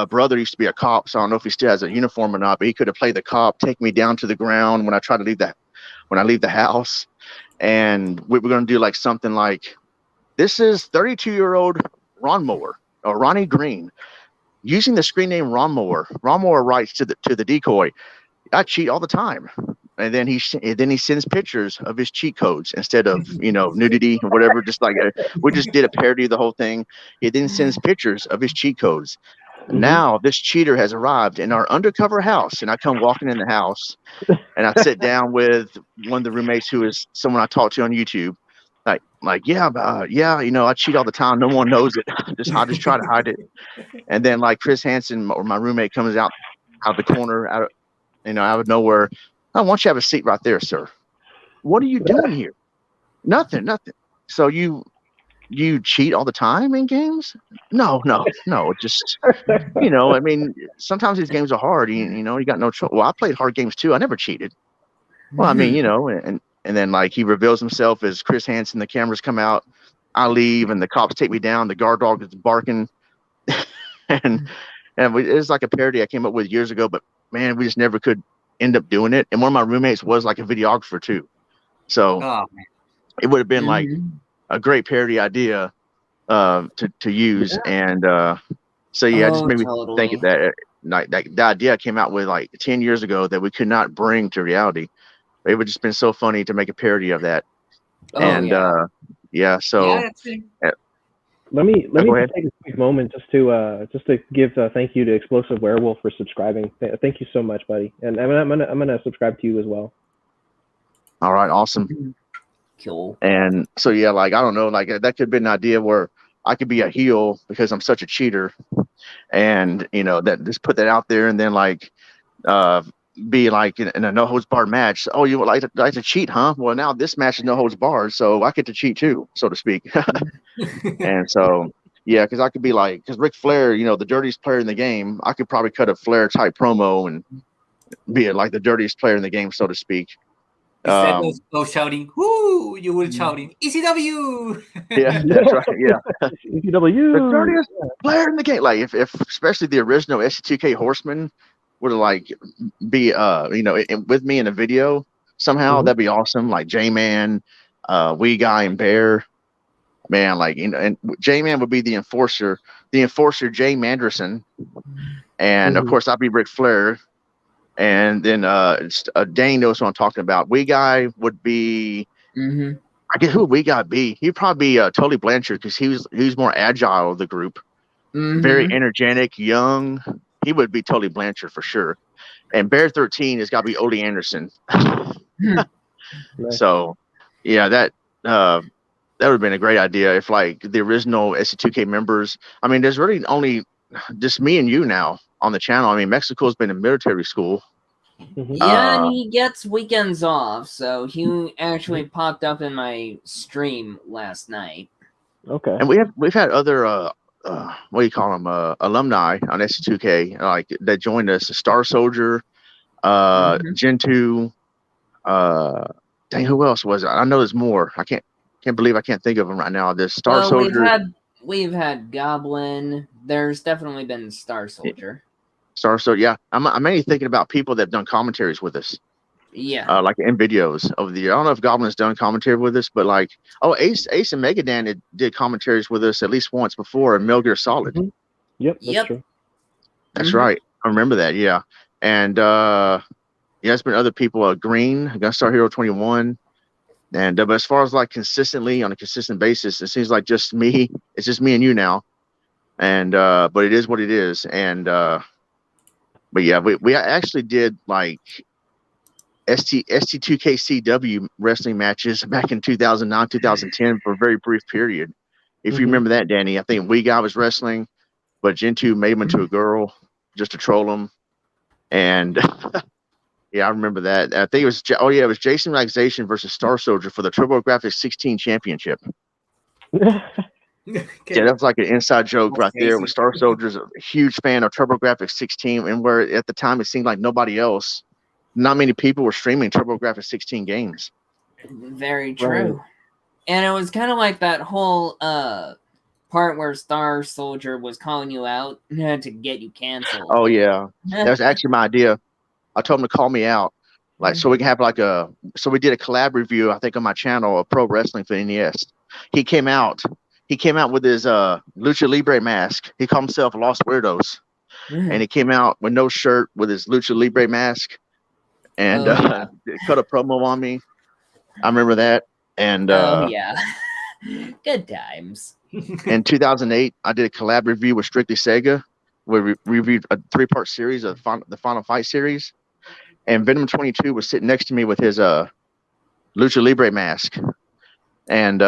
brother used to be a cop, so I don't know if he still has a uniform or not, but he could have played the cop, take me down to the ground when I try to leave when I leave the house. And we were going to do like something like, this is 32-year-old Ron Moore or Ronnie Green using the screen name Ron Moore. Ron Moore writes to the decoy, I cheat all the time. And then he sends pictures of his cheat codes instead of, nudity or whatever. Just like we just did a parody of the whole thing. He then sends pictures of his cheat codes. Now this cheater has arrived in our undercover house, and I come walking in the house, and I sit down with one of the roommates who is someone I talked to on YouTube. I cheat all the time. No one knows it. I just try to hide it. And then like Chris Hansen or my roommate comes out of the corner, out of nowhere. Oh, why don't you have a seat right there, sir? What are you doing here? Nothing. So you cheat all the time in games? No. Just I mean, sometimes these games are hard. You got no choice. Well, I played hard games too. I never cheated. Well, I mean, and then like he reveals himself as Chris Hansen. The cameras come out. I leave, and the cops take me down. The guard dog is barking, and it's like a parody I came up with years ago. But man, we just never could end up doing it. And one of my roommates was like a videographer too, so it would have been like a great parody idea. to use. And so yeah, it just made me think of that. Like the idea came out with like 10 years ago that we could not bring to reality. It would just been so funny to make a parody of that. So let me take a quick moment just to give thank you to Explosive Werewolf for subscribing. Thank you so much, buddy. And I'm gonna subscribe to you as well. All right, awesome. Cool. And so yeah, like I don't know, like that could be an idea where I could be a heel because I'm such a cheater, and you know that just put that out there, and then like be like in a no holds barred match. Oh, you would like to cheat, huh? Well, now this match is no holds barred, so I get to cheat too, so to speak. And so yeah, because I could be like, because Ric Flair, you know, the dirtiest player in the game, I could probably cut a Flair type promo and be like the dirtiest player in the game, so to speak. Instead of shouting, "Whoo!" you will shouting ECW. Yeah, that's right. Yeah, ECW, the dirtiest player in the game. Like if especially the original ST2K Horseman would like be you know with me in a video somehow, that'd be awesome. Like J-Man, Wee Guy, and Bear. Man, like you know, and J-Man would be the enforcer Jay Manderson, and of course I'd be Ric Flair. And then Dane knows what I'm talking about. Wee Guy would be, I guess who would Wee Guy be? He'd probably be Tully Blanchard because he was more agile of the group, very energetic, young. He would be Tully Blanchard for sure. And Bear 13 has got to be Ole Anderson. So, yeah, that would have been a great idea if like the original SC2K members. I mean, there's really only just me and you now on the channel. I mean, Mexico's been in military school. Yeah, and he gets weekends off, so he actually popped up in my stream last night. Okay. And we've had other what do you call them, alumni on SC2K like that joined us. Star Soldier, Gentoo, dang, who else was it? I know there's more. I can't believe I can't think of them right now. There's Star Soldier. We've had Goblin. There's definitely been Star Soldier. Yeah. I'm mainly thinking about people that have done commentaries with us. Yeah. Like in videos over the year. I don't know if Goblin's done commentary with us, but like, Ace and Megadan did commentaries with us at least once before in Metal Gear Solid. Yep, that's true. That's right. I remember that, yeah. And yeah, it's been other people, Green, Gunstar Hero 21. And but as far as like consistently on a consistent basis, it seems like just me. It's just me and you now. And but it is what it is. And but yeah, we actually did like ST2K CW wrestling matches back in 2009, 2010 for a very brief period. If you remember that, Danny, I think Wee Guy was wrestling, but Gentoo made him into a girl just to troll him. And yeah, I remember that. I think it was it was Jason Relaxation versus Star Soldier for the TurboGrafx 16 championship. Yeah, that was like an inside joke right there. With Star Soldier's a huge fan of TurboGrafx 16, and where at the time it seemed like nobody else, not many people were streaming TurboGrafx 16 games. Very true. Right. And it was kind of like that whole part where Star Soldier was calling you out to get you canceled. Oh yeah, that was actually my idea. I told him to call me out, like so we can have like so we did a collab review, I think, on my channel of pro wrestling for NES. He came out with his Lucha Libre mask. He called himself Los Weirdos. And he came out with no shirt with his Lucha Libre mask and cut a promo on me. I remember that. And yeah, good times. In 2008, I did a collab review with Strictly Sega. We reviewed a 3-part series of the Final Fight series. And Venom 22 was sitting next to me with his Lucha Libre mask. And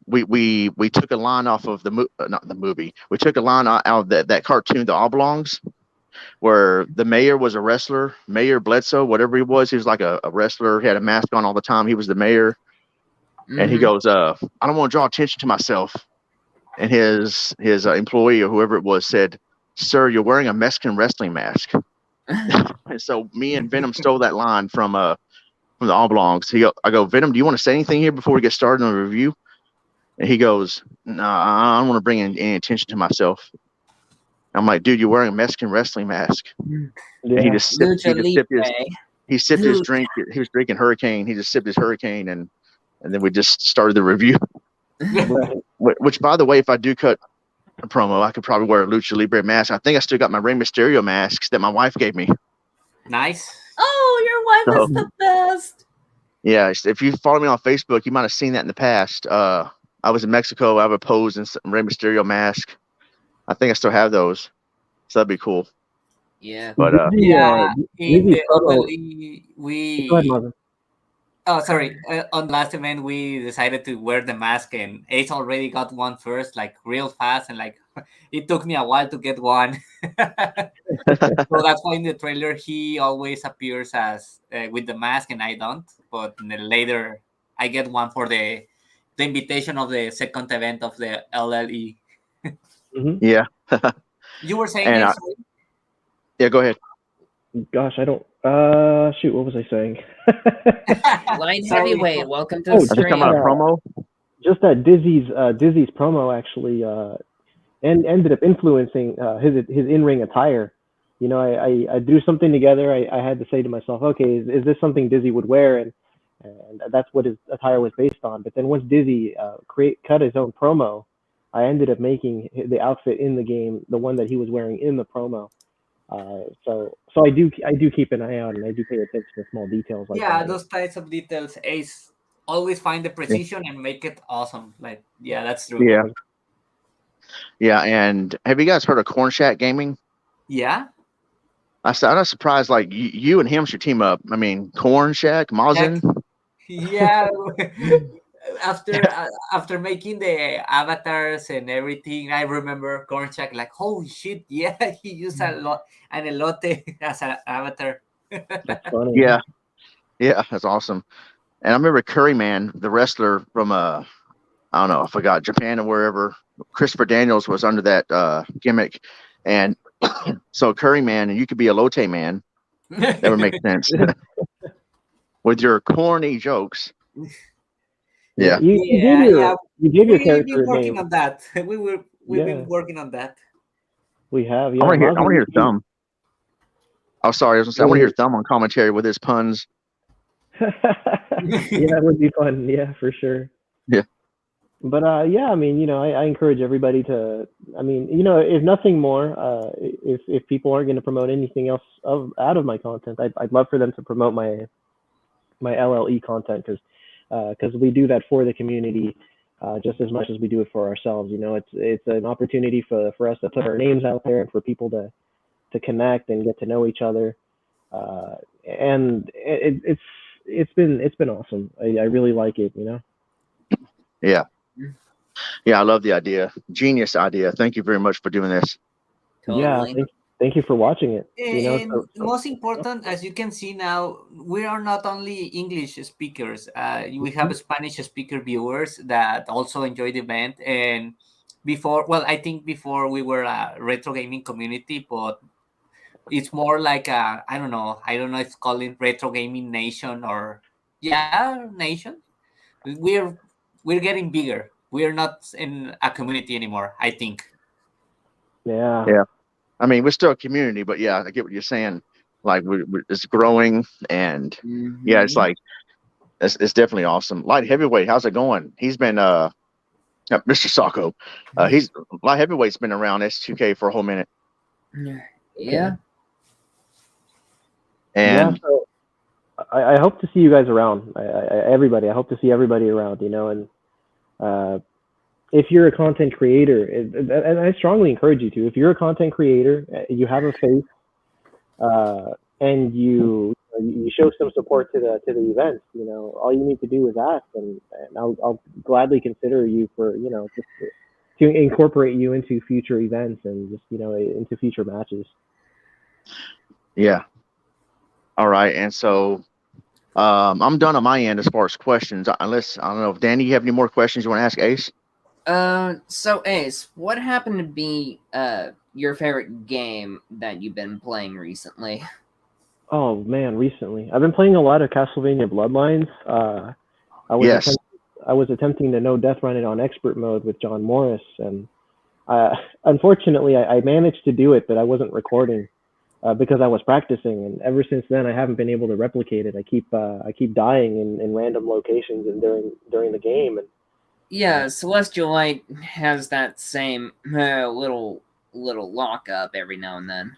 we took a line off of not the movie. We took a line out of that cartoon, The Oblongs, where the mayor was a wrestler, Mayor Bledsoe, whatever he was. He was like a wrestler. He had a mask on all the time. He was the mayor. And he goes, I don't want to draw attention to myself. And his employee or whoever it was said, "Sir, you're wearing a Mexican wrestling mask." And so me and Venom stole that line from the Oblongs. I go, "Venom, do you want to say anything here before we get started on the review?" And he goes, "No, I don't want to bring any attention to myself." I'm like, "Dude, you're wearing a Mexican wrestling mask." Yeah. And he sipped his drink. He was drinking Hurricane. He just sipped his Hurricane, and then we just started the review. Right. Which, by the way, if I do cut a promo, I could probably wear a Lucha Libre mask. I think I still got my Rey Mysterio masks that my wife gave me. Nice. Oh, your wife is the best. Yeah, if you follow me on Facebook, you might have seen that in the past. I was in Mexico. I have a pose in Rey Mysterio mask. I think I still have those, so that'd be cool. Yeah. But Yeah, in Dizzy the promo. OLE, Go ahead, we Marvin. oh sorry, on last event we decided to wear the mask, and Ace already got one first, like real fast, and like it took me a while to get one. So that's why in the trailer he always appears as with the mask, and I don't. But later I get one for the invitation of the second event of the LLE. Mm-hmm. yeah, You were saying, and Ace? yeah, go ahead. Gosh, I don't. Shoot, what was I saying? Light Sorry. heavyweight, welcome to Oh, the I just come out stream. a promo. Just that Dizzy's promo actually and ended up influencing his in-ring attire. You know, I drew something together. I had to say to myself, okay, is this something Dizzy would wear? And that's what his attire was based on. But then once Dizzy cut his own promo, I ended up making the outfit in the game the one that he was wearing in the promo. So I do keep an eye out, and I do pay attention to small details like Yeah, that. those types of details, Ace always find the precision and make it awesome. Like, yeah, that's true. Yeah, yeah. And have you guys heard of Corn Shack Gaming? Yeah. I'm not surprised. Like you and him should team up. I mean, Corn Shack, Mazin. Yeah. After making the avatars and everything, I remember Kornchak like, holy shit, yeah, he used a lot an elote as an avatar. That's funny. Yeah, yeah, that's awesome. And I remember Curryman, the wrestler from I don't know, I forgot, Japan or wherever. Christopher Daniels was under that gimmick, and so Curryman, and you could be a Lotte Man. That would make sense with your corny jokes. Yeah, You Yeah. you gave your We've character been a name. working on that. We've been working on that. We have. I Yeah, want to Mazin, hear Thumb. Oh, sorry, I was gonna say I want to hear Thumb on commentary with his puns. Yeah, that would be fun. Yeah, for sure. Yeah. But yeah, I mean, you know, I encourage everybody to. I mean, you know, if nothing more, if people aren't going to promote anything else out of my content, I'd love for them to promote my LLE content because we do that for the community just as much as we do it for ourselves. You know, it's an opportunity for us to put our names out there and for people to connect and get to know each other. And it's been awesome. I really like it. You know. Yeah. Yeah, I love the idea. Genius idea. Thank you very much for doing this. Totally. Yeah, thank you for watching it. You know, And most important, as you can see now, we are not only English speakers. We have Spanish speaker viewers that also enjoy the event. And I think before we were a retro gaming community, but it's more like I don't know if it's called it retro gaming nation or nation. We're we're getting bigger. We're not in a community anymore, I think. Yeah. I mean, we're still a community, but yeah, I get what you're saying. Like it's growing, and yeah, it's like it's definitely awesome. Light heavyweight, how's it going? He's been Mr. Sacco. He's light heavyweight's been around ST2K for a whole minute. Yeah. And so I hope to see you guys around. Everybody, I hope to see everybody around. You know, and if you're a content creator, and I strongly encourage you to, if you're a content creator, you have a face, and you show some support to the events, you know, all you need to do is ask, and I'll gladly consider you for, you know, just to incorporate you into future events and just, you know, into future matches. Yeah. All right. And so I'm done on my end as far as questions. Unless I don't know if Danny, you have any more questions you want to ask Ace? So Ace, what happened to be your favorite game that you've been playing recently? Oh man, recently I've been playing a lot of Castlevania Bloodlines. I was attempting to no death run it on expert mode with John Morris, and unfortunately I managed to do it, but I wasn't recording because I was practicing. And ever since then, I haven't been able to replicate it. I keep dying in random locations and during the game, and Yeah, Celestial Light has that same little lockup every now and then.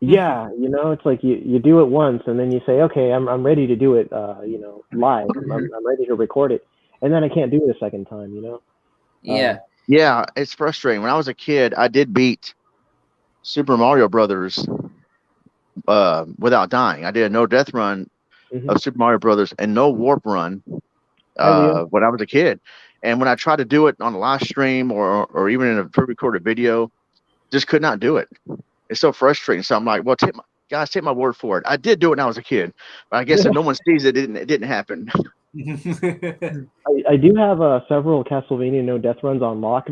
Yeah, it's like you do it once and then you say, okay, I'm ready to do it, live. I'm ready to record it, and then I can't do it a second time. Yeah. Yeah, it's frustrating. When I was a kid, I did beat Super Mario Brothers without dying. I did a no death run of Super Mario Brothers and no warp run Hi, Leo. when I was a kid. And when I tried to do it on a live stream or even in a pre-recorded video, just could not do it. It's so frustrating. So I'm like, well, take my word for it. I did do it when I was a kid, but I guess if no one sees it, it didn't happen. I do have several Castlevania no death runs on lock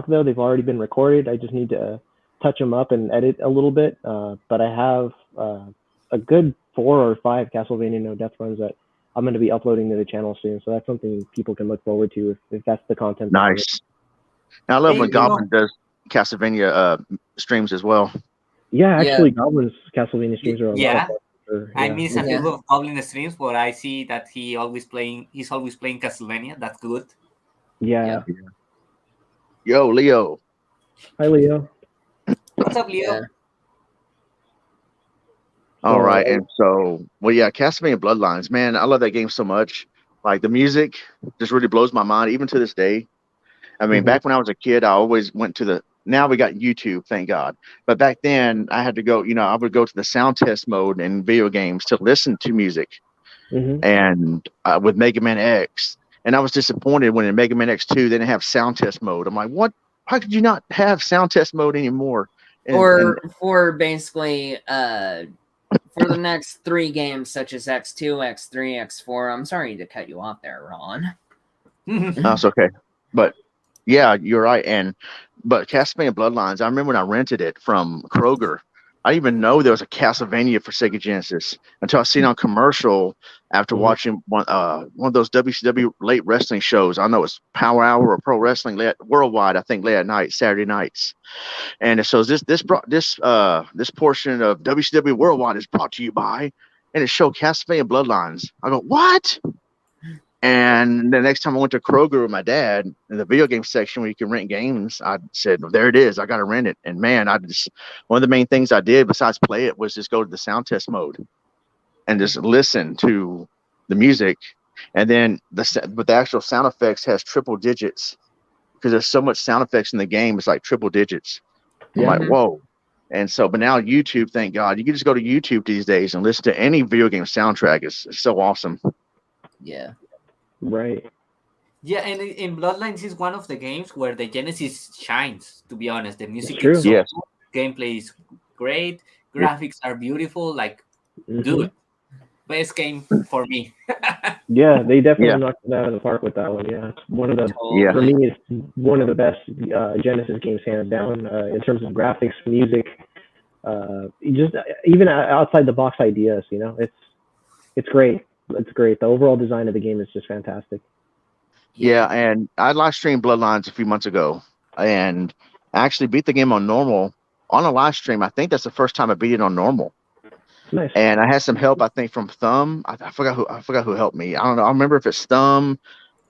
though. They've already been recorded. I just need to touch them up and edit a little bit. But I have a good 4 or 5 Castlevania no death runs that I'm going to be uploading to the channel soon. So that's something people can look forward to if that's the content. Nice. And I love when Goblin does Castlevania streams as well. Yeah, actually, Goblin's Castlevania streams are a lot of fun. I miss a few of Goblin streams, but I see that he's always playing Castlevania. That's good. Yeah. Yo, Leo. Hi, Leo. What's up, Leo? All right, and so, Castlevania Bloodlines, man, I love that game so much. Like, the music just really blows my mind, even to this day. I mean, back when I was a kid, I always went to now we got YouTube, thank God. But back then, I had to go, I would go to the sound test mode in video games to listen to music. And with Mega Man X. And I was disappointed when in Mega Man X2, they didn't have sound test mode. I'm like, what? How could you not have sound test mode anymore? For basically, for the next 3 games, such as X2, X3, X4. I'm sorry to cut you off there, Ron. That's okay. But yeah, you're right. But Castlevania Bloodlines, I remember when I rented it from Kroger. I didn't even know there was a Castlevania for Sega Genesis until I seen it on commercial after watching one of those WCW late wrestling shows. I know it's Power Hour or Pro Wrestling Worldwide. I think late at night, Saturday nights. And so this portion of WCW Worldwide is brought to you by, and it showed Castlevania Bloodlines. I go, what? And the next time I went to Kroger with my dad in the video game section where you can rent games, I said, well, there it is. I got to rent it. And man, one of the main things I did besides play it was just go to the sound test mode and just listen to the music. And then but the actual sound effects has triple digits because there's so much sound effects in the game. It's like triple digits. I'm like, whoa. And so, but now YouTube, thank God, you can just go to YouTube these days and listen to any video game soundtrack. It's so awesome. Yeah. Right. Yeah, and in Bloodlines is one of the games where the Genesis shines, to be honest. The music is so good, gameplay is great, graphics are beautiful, like, dude, best game for me. Yeah, they definitely knocked it out of the park with that one. Yeah, one of the for me, it's one of the best Genesis games hands down in terms of graphics, music, just even outside the box ideas. It's great. It's great. The overall design of the game is just fantastic. Yeah, and I live streamed Bloodlines a few months ago, and I actually beat the game on normal on a live stream. I think that's the first time I beat it on normal. Nice. And I had some help, I think, from Thumb. I forgot who helped me. I don't know. I remember if it's Thumb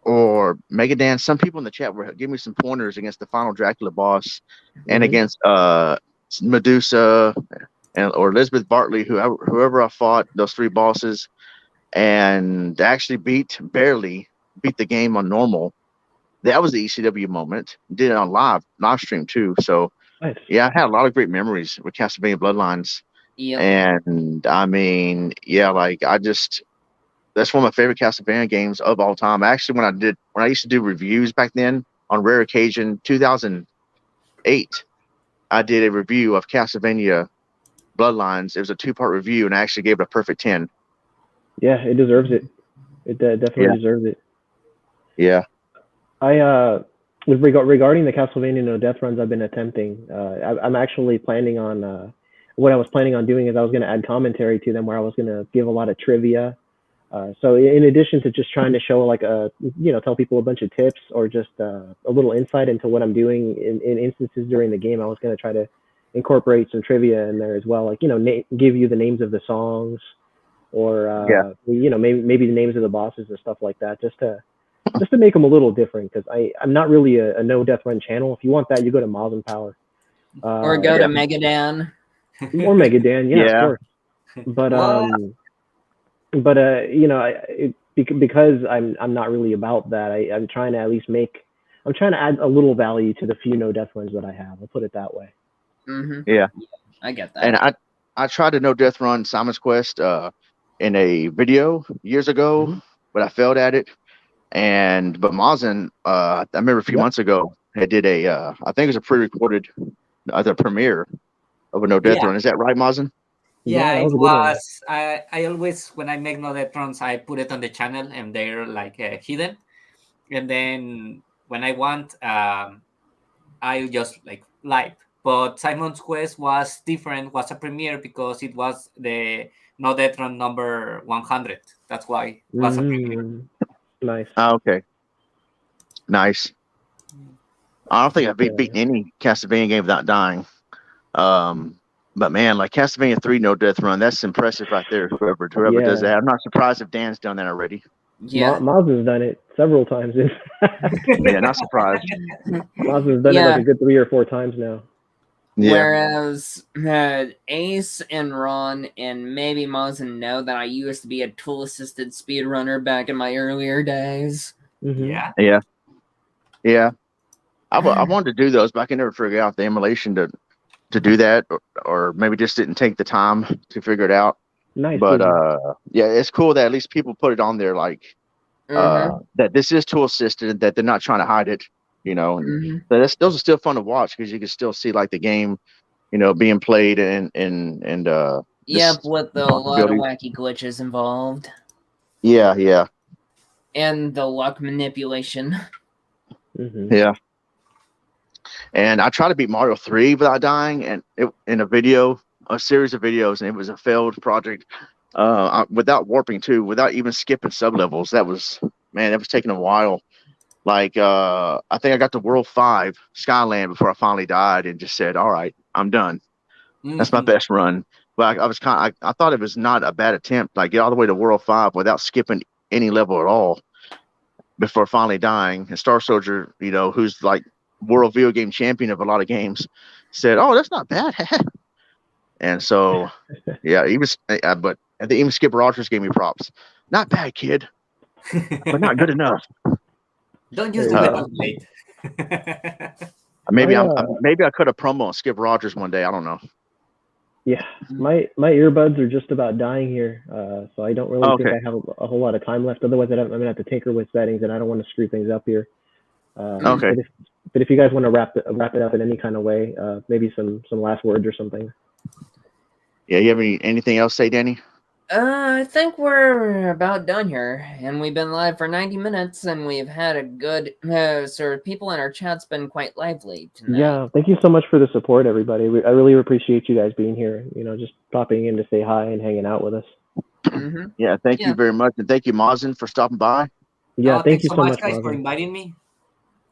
or Megadan. Some people in the chat were giving me some pointers against the final Dracula boss and against Medusa or Elizabeth Bartley, whoever I fought, those 3 bosses. And actually barely beat the game on normal. That was the ECW moment. Did it on live stream too. So nice. Yeah, I had a lot of great memories with Castlevania Bloodlines. Yep. And I mean, that's one of my favorite Castlevania games of all time. Actually, when I used to do reviews back then, on rare occasion, 2008, I did a review of Castlevania Bloodlines. It was a 2-part review, and I actually gave it a perfect 10. Yeah, it deserves it. It definitely deserves it. Yeah. Regarding the Castlevania no death runs I've been attempting, I'm actually planning on what I was planning on doing is I was going to add commentary to them where I was going to give a lot of trivia. So in addition to just trying to show tell people a bunch of tips or just a little insight into what I'm doing in instances during the game, I was going to try to incorporate some trivia in there as well, like give you the names of the songs or maybe the names of the bosses and stuff like that, just to just to make them a little different, because I'm not really a no death run channel. If you want that, you go to Miles and Power. Or go to Megadan. Or Megadan, yeah, of course. But because I'm not really about that, I'm trying to at least I'm trying to add a little value to the few no death runs that I have. I'll put it that way. Yeah, I get that. And I tried to no death run Simon's Quest in a video years ago, but I failed at it. But Mazen, I remember a few months ago, had did I think it was a pre-recorded the premiere of a no death run. Is that right, Mazen? Yeah, it was. I always, when I make no death runs, I put it on the channel and they're like hidden. And then when I want, I just like live. But Simon's Quest was different, was a premiere because it was the no death run number 100. That's why it was a premiere. Nice. Okay. Nice. I don't think I've beaten any Castlevania game without dying. But man, like Castlevania 3 no death run, that's impressive right there. Whoever does that. I'm not surprised if Dan's done that already. Yeah, Maz's done it several times. Yeah, not surprised. Maz's done it like a good 3 or 4 times now. Yeah. Whereas Ace and Ron and maybe Mazen know that I used to be a tool-assisted speedrunner back in my earlier days. Yeah. I wanted to do those, but I can never figure out the emulation to do that, or maybe just didn't take the time to figure it out. Nice. But yeah, it's cool that at least people put it on there, like that this is tool assisted, that they're not trying to hide it, and those are still fun to watch because you can still see like the game, being played and with a lot of wacky glitches involved. Yeah. And the luck manipulation. Yeah. And I tried to beat Mario 3 without dying, and in a series of videos, and it was a failed project. Without warping too, without even skipping sub levels. That was taking a while. Like I think I got to World 5 Skyland before I finally died, and just said, "All right, I'm done." That's my best run. But I thought it was not a bad attempt. Like get all the way to World 5 without skipping any level at all before finally dying. And Star Soldier, who's like world video game champion of a lot of games, said, "Oh, that's not bad." And so, yeah, but I think even Skip Rogers gave me props. Not bad, kid, but not good enough. Don't use the late. Maybe I could have promo on Skip Rogers one day. I don't know. Yeah, my earbuds are just about dying here, so I don't really think I have a whole lot of time left. Otherwise, I'm gonna have to tinker with settings, and I don't want to screw things up here. Okay. But if you guys want to wrap it up in any kind of way, maybe some last words or something. Yeah, you have anything else to say, Danny? I think we're about done here, and we've been live for 90 minutes, and we've had a good people in our chat's been quite lively tonight. Yeah, thank you so much for the support, everybody. I really appreciate you guys being here. Just popping in to say hi and hanging out with us. Yeah, thank you very much, and thank you, Mazen, for stopping by. Yeah, thank you so much, guys, Mazen, for inviting me.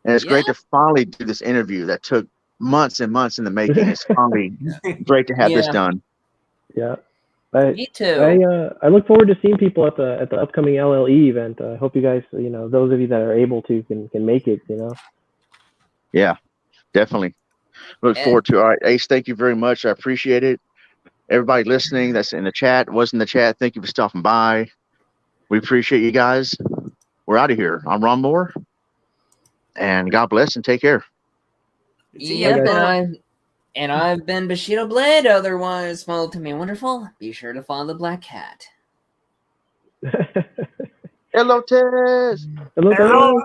And it's great to finally do this interview that took months and months in the making. It's finally great to have this done. Yeah. Me too. I look forward to seeing people at the upcoming LLE event. I hope you guys, those of you that are able to can make it. Yeah, definitely. Look forward to it. All right, Ace, thank you very much. I appreciate it. Everybody listening that's in the chat, was in the chat, thank you for stopping by. We appreciate you guys. We're out of here. I'm Ron Moore, and God bless and take care. And I've been Bushido Blade, otherwise small to me wonderful. Be sure to follow the Black Cat. Hello, Tez. Hello,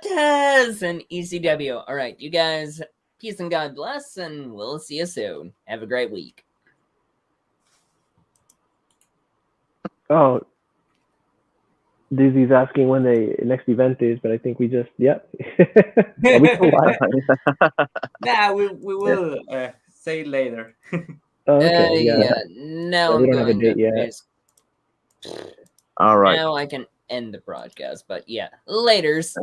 Tez and ECW. All right, you guys, peace and God bless, and we'll see you soon. Have a great week. Oh, Dizzy's asking when the next event is, but I think we just, Are we still live? Nah, we will say later. Okay, No, we don't have a date yet. All right. Now I can end the broadcast, but yeah, laters.